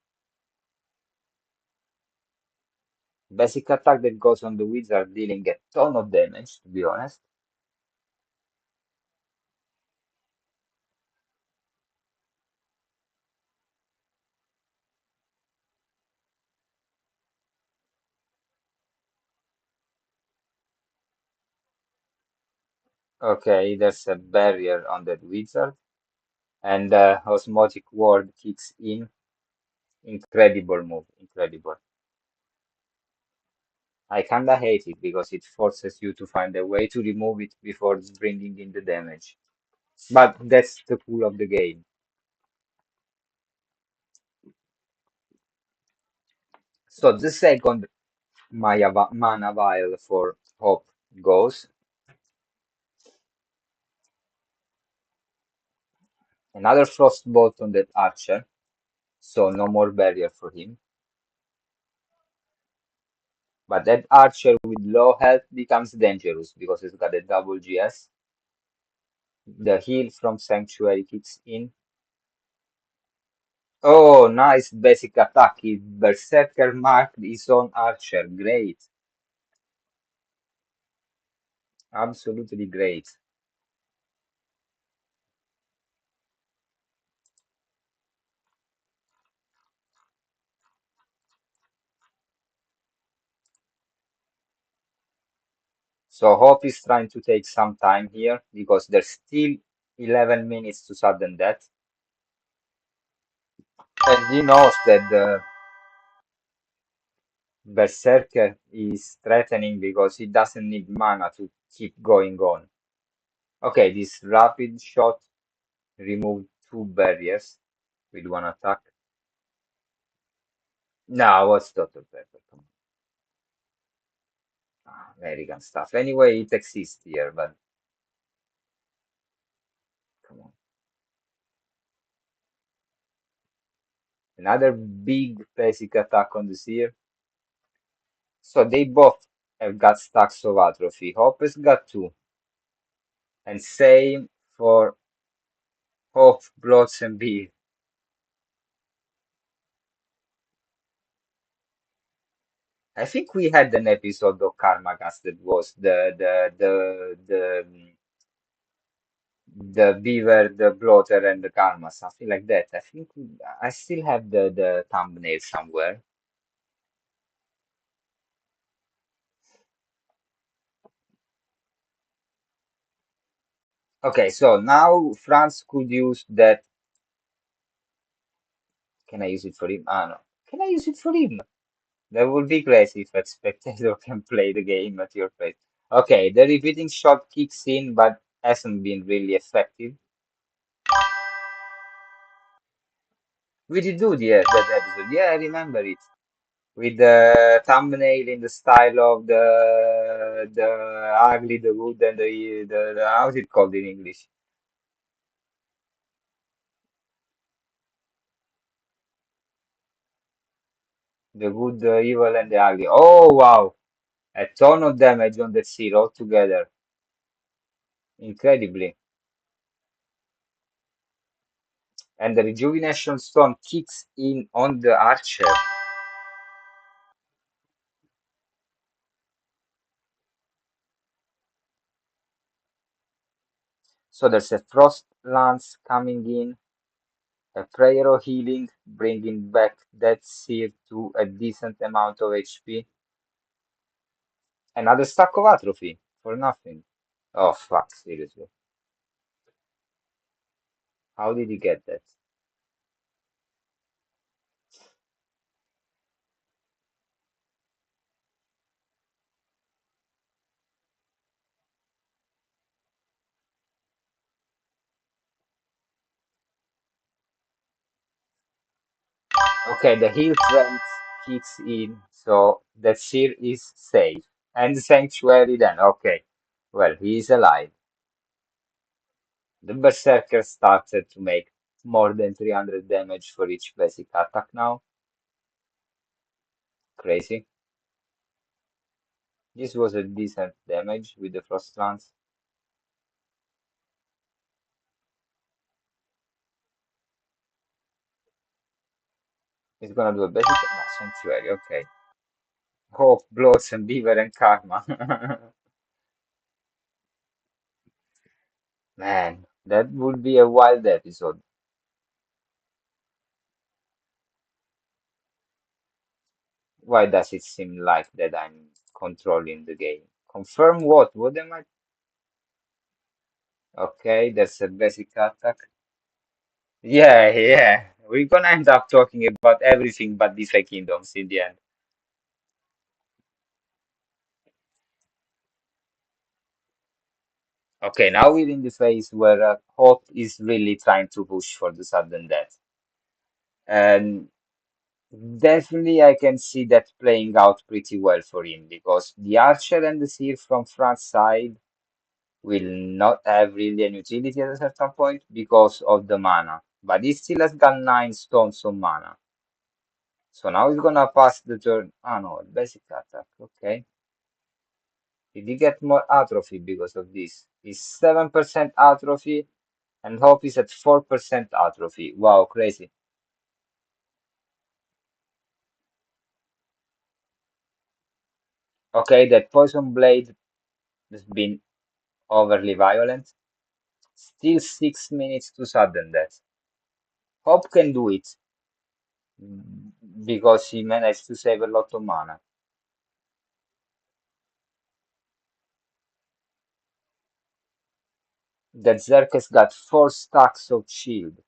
Basic attack that goes on the wizard, dealing a ton of damage, to be honest. Okay, there's a barrier on that wizard, and the osmotic ward kicks in. Incredible move, incredible. I kinda hate it because it forces you to find a way to remove it before bringing in the damage. But that's the cool of the game. So the second mana vial for Hope goes. Another frostbolt on that archer, so no more barrier for him. But that archer with low health becomes dangerous because it's got a double GS. The heal from Sanctuary kicks in. Oh, nice basic attack. Berserker marked his own archer. Great. Absolutely great. So Hope is trying to take some time here because there's still 11 minutes to sudden death. And he knows that the Berserker is threatening because he doesn't need mana to keep going on. Okay, this rapid shot removed two barriers with one attack. Now, what's Dr. Pepper? Come on. American stuff. Anyway, it exists here, but come on. Another big basic attack on the Seer. So they both have got stacks of atrophy. Hope has got two. And same for Hope, Bloods, and Beer. I think we had an episode of Karmakast that was the beaver, the bloater, and the karma, something like that. I think I still have the thumbnail somewhere. Okay, so now France could use that. Can I use it for him? Ah, no. Can I use it for him? That would be great if a spectator can play the game at your place. Okay, the repeating shot kicks in, but hasn't been really effective. We did do that episode. Yeah, I remember it. With the thumbnail in the style of the ugly, the good, and the how's it called in English? The good, the evil, and the ugly. Oh wow! A ton of damage on the seal altogether. Incredibly. And the rejuvenation stone kicks in on the archer. So there's a frost lance coming in, a prayer of healing, bringing back that seer to a decent amount of HP. Another stack of atrophy for nothing. Oh fuck, seriously. How did he get that? Okay, the heal trend kicks in, so the seer is safe. And the sanctuary then, okay. Well, he is alive. The berserker started to make more than 300 damage for each basic attack now. Crazy. This was a decent damage with the frost lance. He's gonna do a basic no, sanctuary, okay. Hope, Bloods, and Beaver and Karma. Man, that would be a wild episode. Why does it seem like that I'm controlling the game? Confirm what? What am I? Okay, that's a basic attack. Yeah, yeah. We're gonna end up talking about everything but DefiKingdoms in the end. Okay, now we're in the phase where Hope is really trying to push for the sudden death. And definitely I can see that playing out pretty well for him because the Archer and the Seer from front side will not have really an utility at a certain point because of the mana. But he still has got 9 stones of mana. So now he's gonna pass the turn. Ah no, basic attack. Okay. Did he get more atrophy because of this? He's 7% atrophy and Hope is at 4% atrophy. Wow, crazy. Okay, that poison blade has been overly violent. Still 6 minutes to sudden death. Hope can do it because he managed to save a lot of mana. That Zerk has got 4 stacks of shield.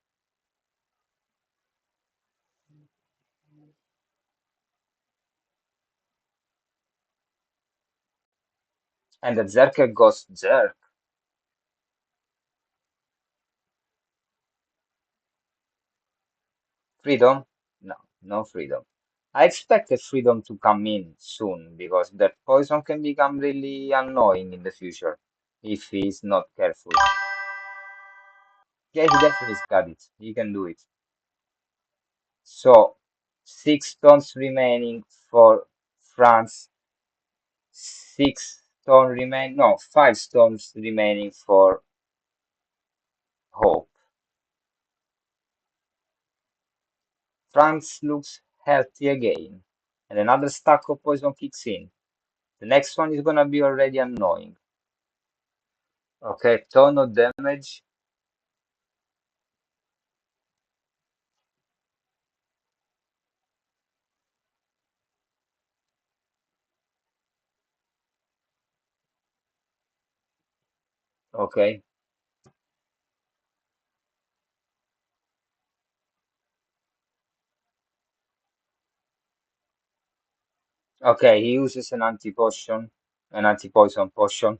And that Zerker goes Zerk. Freedom? No, no freedom. I expected freedom to come in soon because that poison can become really annoying in the future if he's not careful. Yeah, he definitely's got it. He can do it. So, 6 stones remaining for France. 6 stone remain. No, 5 stones remaining for Hope. France looks healthy again. and another stack of poison kicks in. The next one is gonna be already annoying. Okay, ton of damage. Okay, okay, he uses an anti-potion, an anti-poison potion,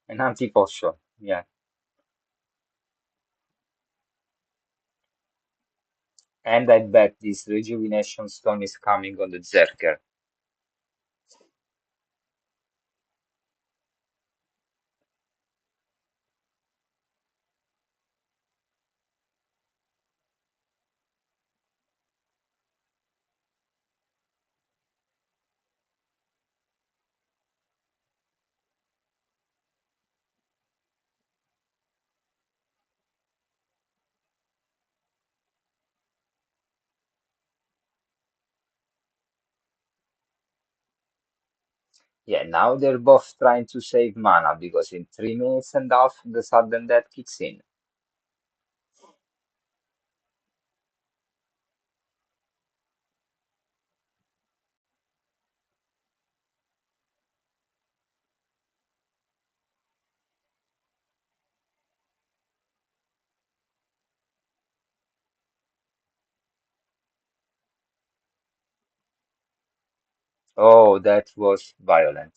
an anti-potion. Yeah, and I bet this rejuvenation stone is coming on the Zerker. Yeah, now they're both trying to save mana because in 3 minutes and a half the sudden death kicks in. Oh, that was violent.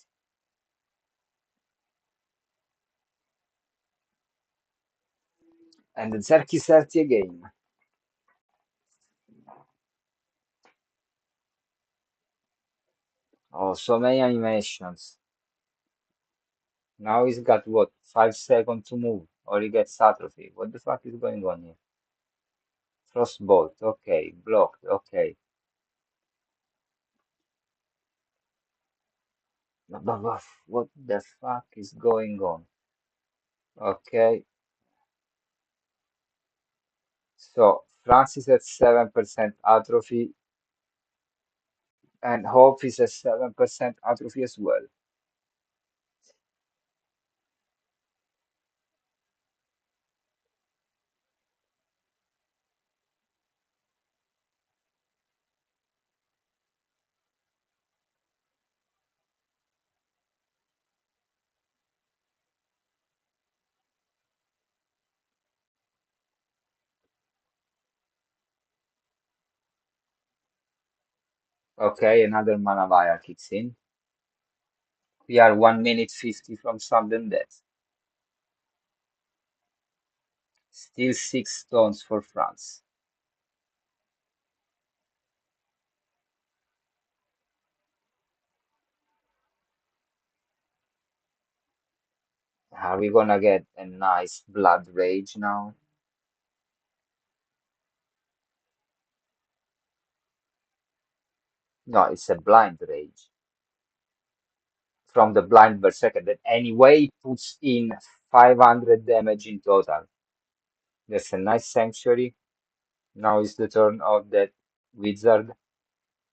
And the Zerk is 30 again. Oh, so many animations. Now he's got what, 5 seconds to move, or he gets atrophy. What the fuck is going on here? Frostbolt, okay. Blocked, okay. What the fuck is going on? Okay, so Francis at 7% atrophy, and Hope is at 7% atrophy as well. Okay, another mana vial kicks in. We are 1 minute 50 from sudden death. Still 6 stones for France. Are we gonna get a nice blood rage now? No, it's a blind rage from the blind berserker that anyway puts in 500 damage in total. That's a nice sanctuary. Now is the turn of that wizard.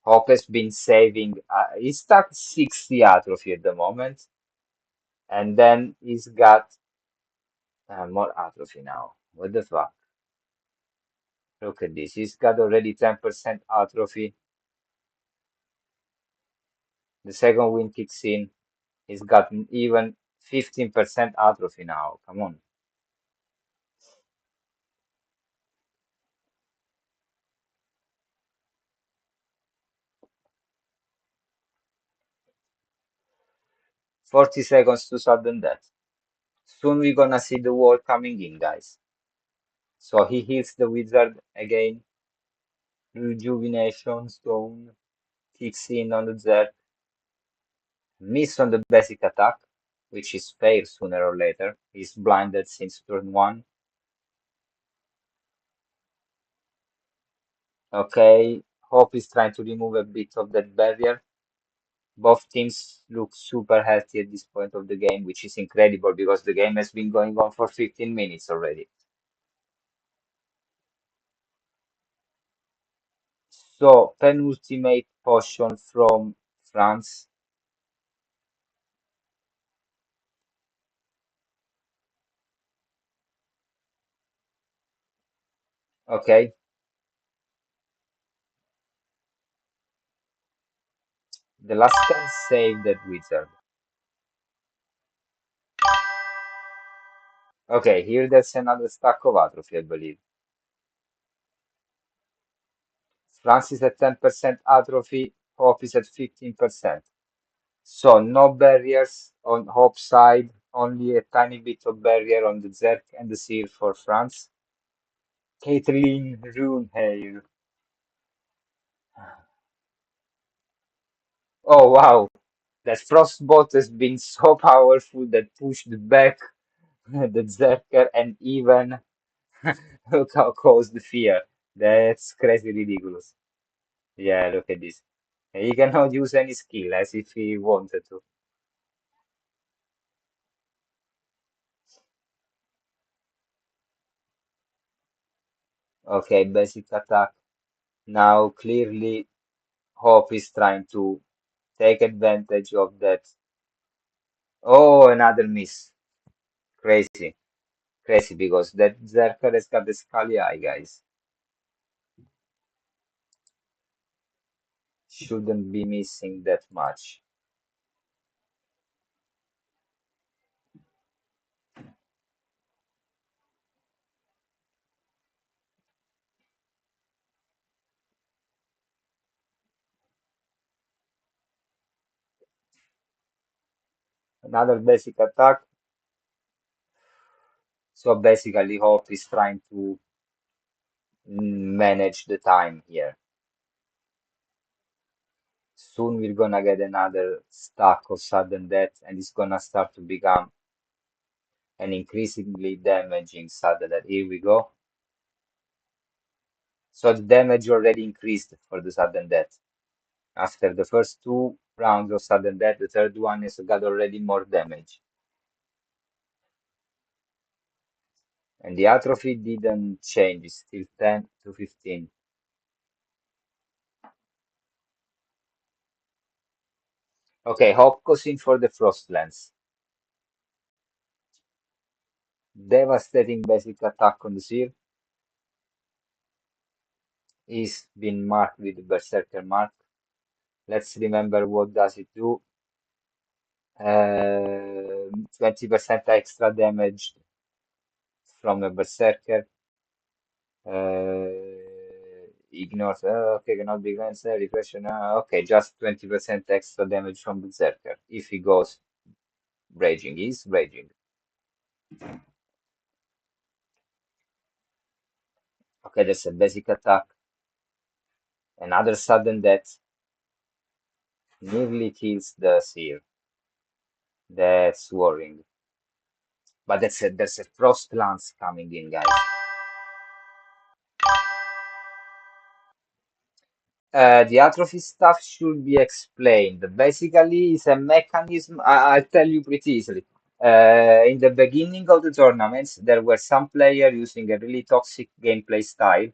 Hope has been saving. He's stuck 60 atrophy at the moment, and then he's got more atrophy now. What the fuck? Look at this. He's got already 10% atrophy. The second wind kicks in. He's got even 15% atrophy now. Come on. 40 seconds to sudden death. Soon we're gonna see the wall coming in, guys. So he heals the wizard again. Rejuvenation stone kicks in on the Zerg. Miss on the basic attack, which is fair sooner or later. He's blinded since turn 1. Okay, Hope is trying to remove a bit of that barrier. Both teams look super healthy at this point of the game, which is incredible because the game has been going on for 15 minutes already. So, penultimate potion from France. Okay, the last can save that wizard. Okay, here there's another stack of atrophy, I believe. France is at 10% atrophy, Hope is at 15%. So no barriers on Hope side, only a tiny bit of barrier on the Zerk and the Seal for France. Caitlin Runehair. Oh wow, that Frostbot has been so powerful that pushed back the Zerker and even caused fear. That's crazy ridiculous. Yeah, look at this. He cannot use any skill as if he wanted to. Okay, basic attack. Now clearly Hope is trying to take advantage of that. Oh, another miss. Crazy. Crazy because that Zerker has got the Scully Eye, guys. Shouldn't be missing that much. Another basic attack. So basically, Hope is trying to manage the time here. Soon we're gonna get another stack of sudden death, and it's gonna start to become an increasingly damaging sudden death. Here we go. So the damage already increased for the sudden death. After the first two rounds of sudden death, the third one has got already more damage. And the atrophy didn't change, it's still 10 to 15. Okay, Hope goes in for the Frost Lance. Devastating basic attack on the Seer. He's been marked with the Berserker mark. Let's remember what does it do. 20% extra damage from a Berserker. Ignores, okay, cannot be glanced, repression, okay, just 20% extra damage from Berserker. If he goes raging, he's raging. Okay, that's a basic attack. Another sudden death nearly kills the Seer. That's worrying. But there's a Frost Lance coming in, guys. The atrophy stuff should be explained. Basically, it's a mechanism. I'll tell you pretty easily. In the beginning of the tournaments, there were some players using a really toxic gameplay style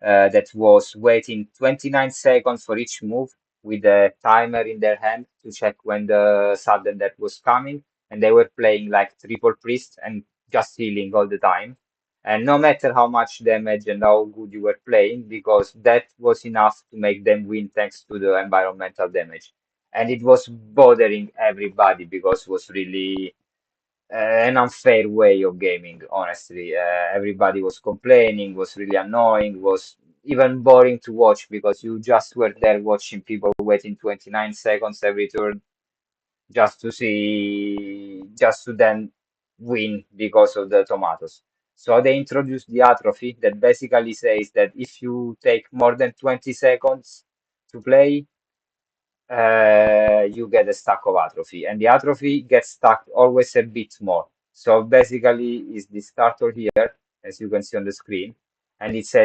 that was waiting 29 seconds for each move with a timer in their hand to check when the sudden death was coming. And they were playing like triple priest and just healing all the time. And no matter how much damage and how good you were playing, because that was enough to make them win thanks to the environmental damage. And it was bothering everybody because it was really an unfair way of gaming, honestly. Everybody was complaining, was really annoying, was even boring to watch because you just were there watching people waiting 29 seconds every turn just to see, just to then win because of the tomatoes. So they introduced the atrophy that basically says that if you take more than 20 seconds to play, you get a stack of atrophy, and the atrophy gets stacked always a bit more. So basically, is the starter here, as you can see on the screen, and it's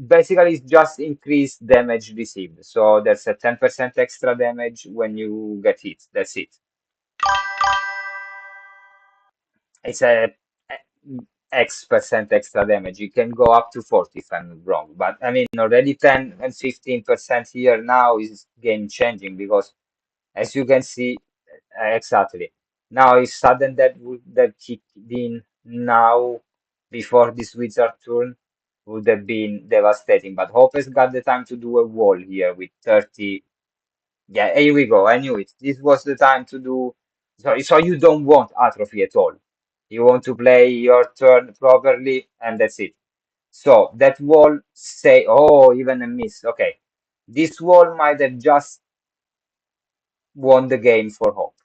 basically it's just increased damage received. So there's a 10% extra damage when you get hit. That's it. It's a X% extra damage. It can go up to 40 if I'm not wrong. But I mean, already 10 and 15% here now is game changing because as you can see, exactly. Now if sudden that would have kicked in now before this wizard turn would have been devastating. But Hope has got the time to do a wall here with 30. Yeah, here we go. I knew it. This was the time to do. So you don't want atrophy at all. You want to play your turn properly, and that's it. So that wall say, oh, even a miss. Okay, this wall might have just won the game for Hope.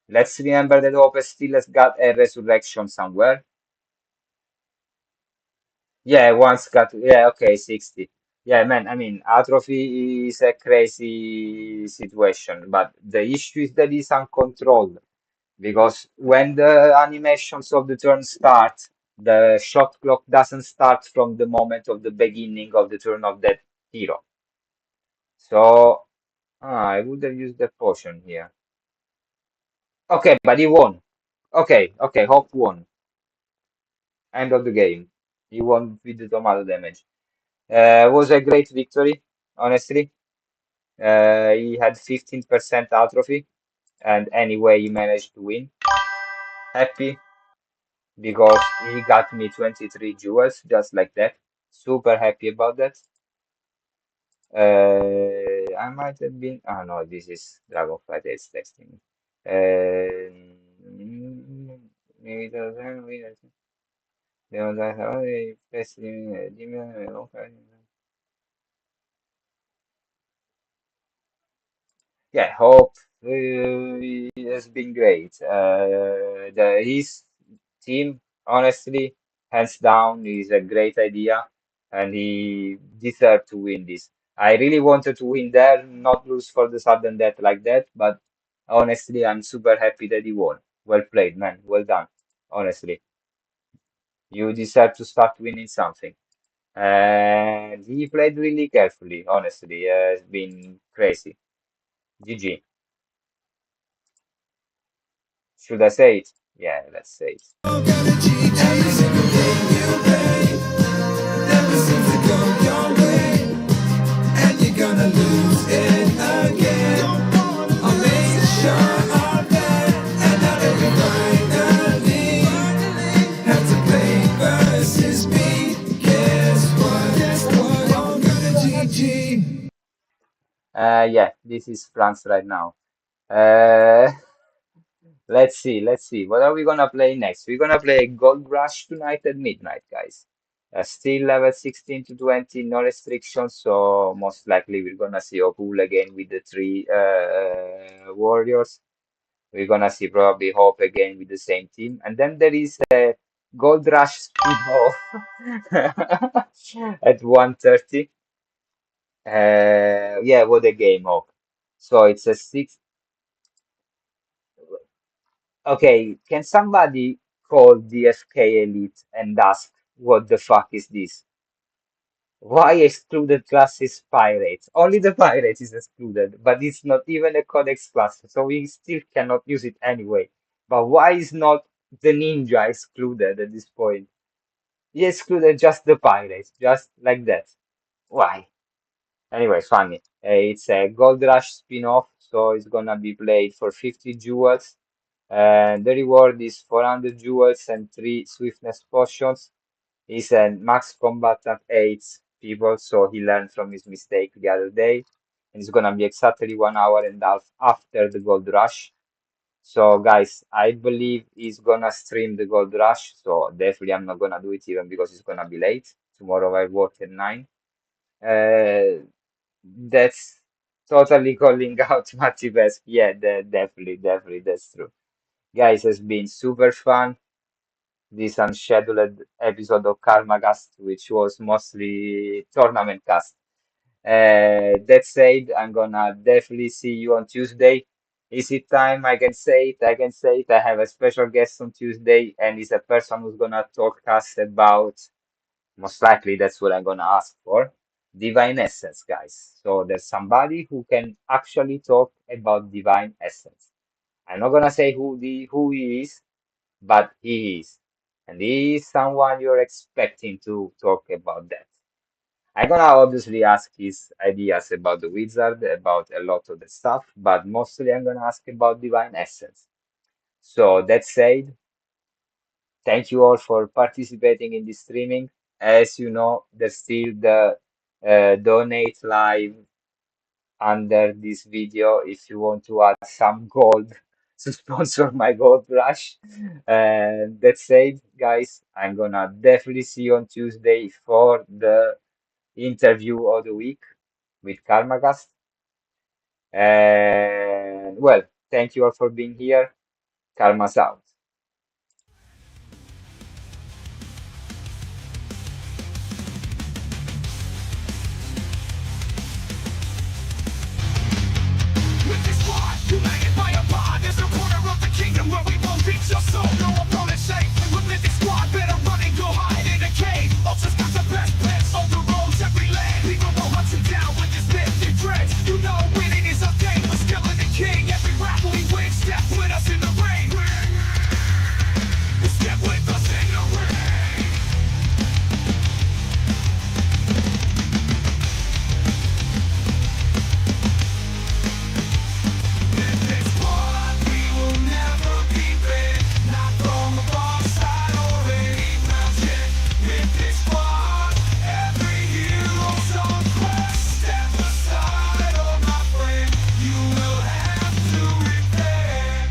Let's remember that Hope still has got a resurrection somewhere. Yeah, once got. Yeah, okay, 60. Yeah, man. I mean, atrophy is a crazy situation, but the issue is that it's uncontrolled. Because when the animations of the turn start, the shot clock doesn't start from the moment of the beginning of the turn of that hero. So I would have used the potion here. Okay, but he won. Okay, okay, Hope won. End of the game. He won with the tomato damage. Was a great victory, honestly. He had 15% atrophy, and anyway, he managed to win. Happy because he got me 23 jewels just like that. Super happy about that. I might have been. Oh no, this is Dragonflight is texting me. Maybe it doesn't. They don't have a okay. Yeah, Hope has been great. His team, honestly, hands down, is a great idea, and he deserved to win this. I really wanted to win there, not lose for the sudden death like that, but honestly, I'm super happy that he won. Well played, man. Well done. Honestly, you deserve to start winning something. And he played really carefully, honestly. It's been crazy. GG. Should I say it? Yeah, let's say it. Every single day you pay never seems to go your way, and you're gonna lose it again. I'll make sure of that, and now that we finally have to play versus me, guess what? I'm gonna GG. Yeah, this is France right now. Uh, let's see. What are we gonna play next? We're gonna play Gold Rush tonight at midnight, guys. Still level 16 to 20, no restrictions, so most likely we're gonna see Opul again with the three warriors. We're gonna see probably Hope again with the same team. And then there is a Gold Rush spin-off at 1:30. Yeah, what a game, Hope. So it's a six. Okay, can somebody call DFK Elite and ask what the fuck is this? Why excluded class is pirates? Only the pirates is excluded, but it's not even a codex class, so we still cannot use it anyway. But why is not the ninja excluded at this point? He excluded just the pirates, just like that. Why? Anyway, funny. It's a Gold Rush spin-off, so it's gonna be played for 50 jewels. And the reward is 400 jewels and 3 swiftness potions. He's a max combatant 8 people, so he learned from his mistake the other day. And it's gonna be exactly 1 hour and a half after the Gold Rush. So guys, I believe he's gonna stream the Gold Rush. So definitely I'm not gonna do it even because it's gonna be late. Tomorrow I work at 9. Uh, that's totally calling out Matibes. Yeah, definitely, that's true. Guys, has been super fun. This unscheduled episode of Karmakast, which was mostly tournament cast. That said, I'm gonna definitely see you on Tuesday. Is it time? I can say it. I can say it. I have a special guest on Tuesday, and it's a person who's gonna talk us about. Most likely, that's what I'm gonna ask for. Divine Essence, guys. So there's somebody who can actually talk about Divine Essence. I'm not gonna say who he is, but he is. and he is someone you're expecting to talk about that. I'm gonna obviously ask his ideas about the wizard, about a lot of the stuff, but mostly I'm gonna ask about divine essence. So that said, thank you all for participating in this streaming. As you know, there's still the donate live under this video if you want to add some gold to sponsor my gold rush. And that said, guys, I'm gonna definitely see you on Tuesday for the interview of the week with Karmakast. And well, thank you all for being here. Karma's out. Mythic Squad, united by a bond. There's a corner of the kingdom where we won't reach your soul. No opponent safe. With Mythic Squad, better run and go hide in a cave. Ultra's got the best plans on the roads every land. People will hunt you down with this mythic dread. You know winning is our game. A skeleton king. Every rap we win. Step with us in the rain. Step with us in the rain. Mythic Squad, we will never be banned. Not from a bomb side or any mountain. Mythic Squad, every hero's on quest. Step aside, oh my friend, you will have to repent.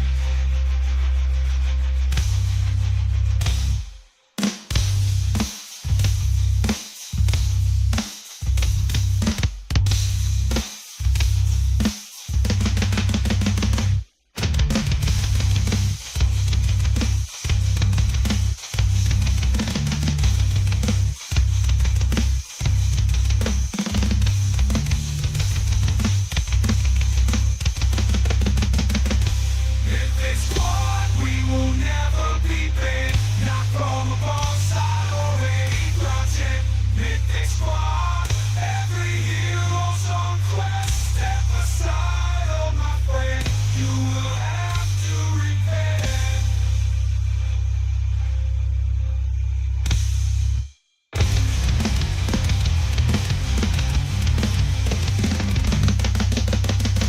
Mythic Squad, we will never be banned. Not from a bomb side or any mountain. Mythic Squad, every hero's on quest. Step aside, oh my friend, you will have to repent.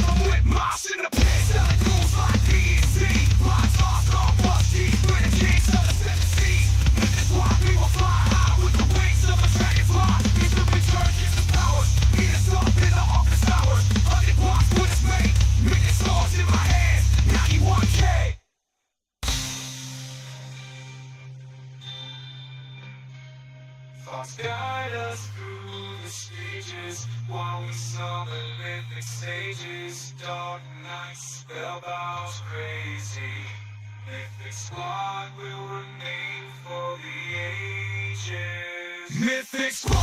I'm with Moss in the pit, selling tools like PNC. Lines lost on busties, we're the kings of the seven seas. Mythic Squad, we will fly high with the wings of a dragonfly. These will return years of powers, beat us up in the office hours. 100 blocks with us mate, Mythic swords in my hands, 91K. Thoughts guide us through the stages while we summon mythic stages. Dark nights, spellbound crazy. Mythic Squad will remain for the ages. Mythic Squad.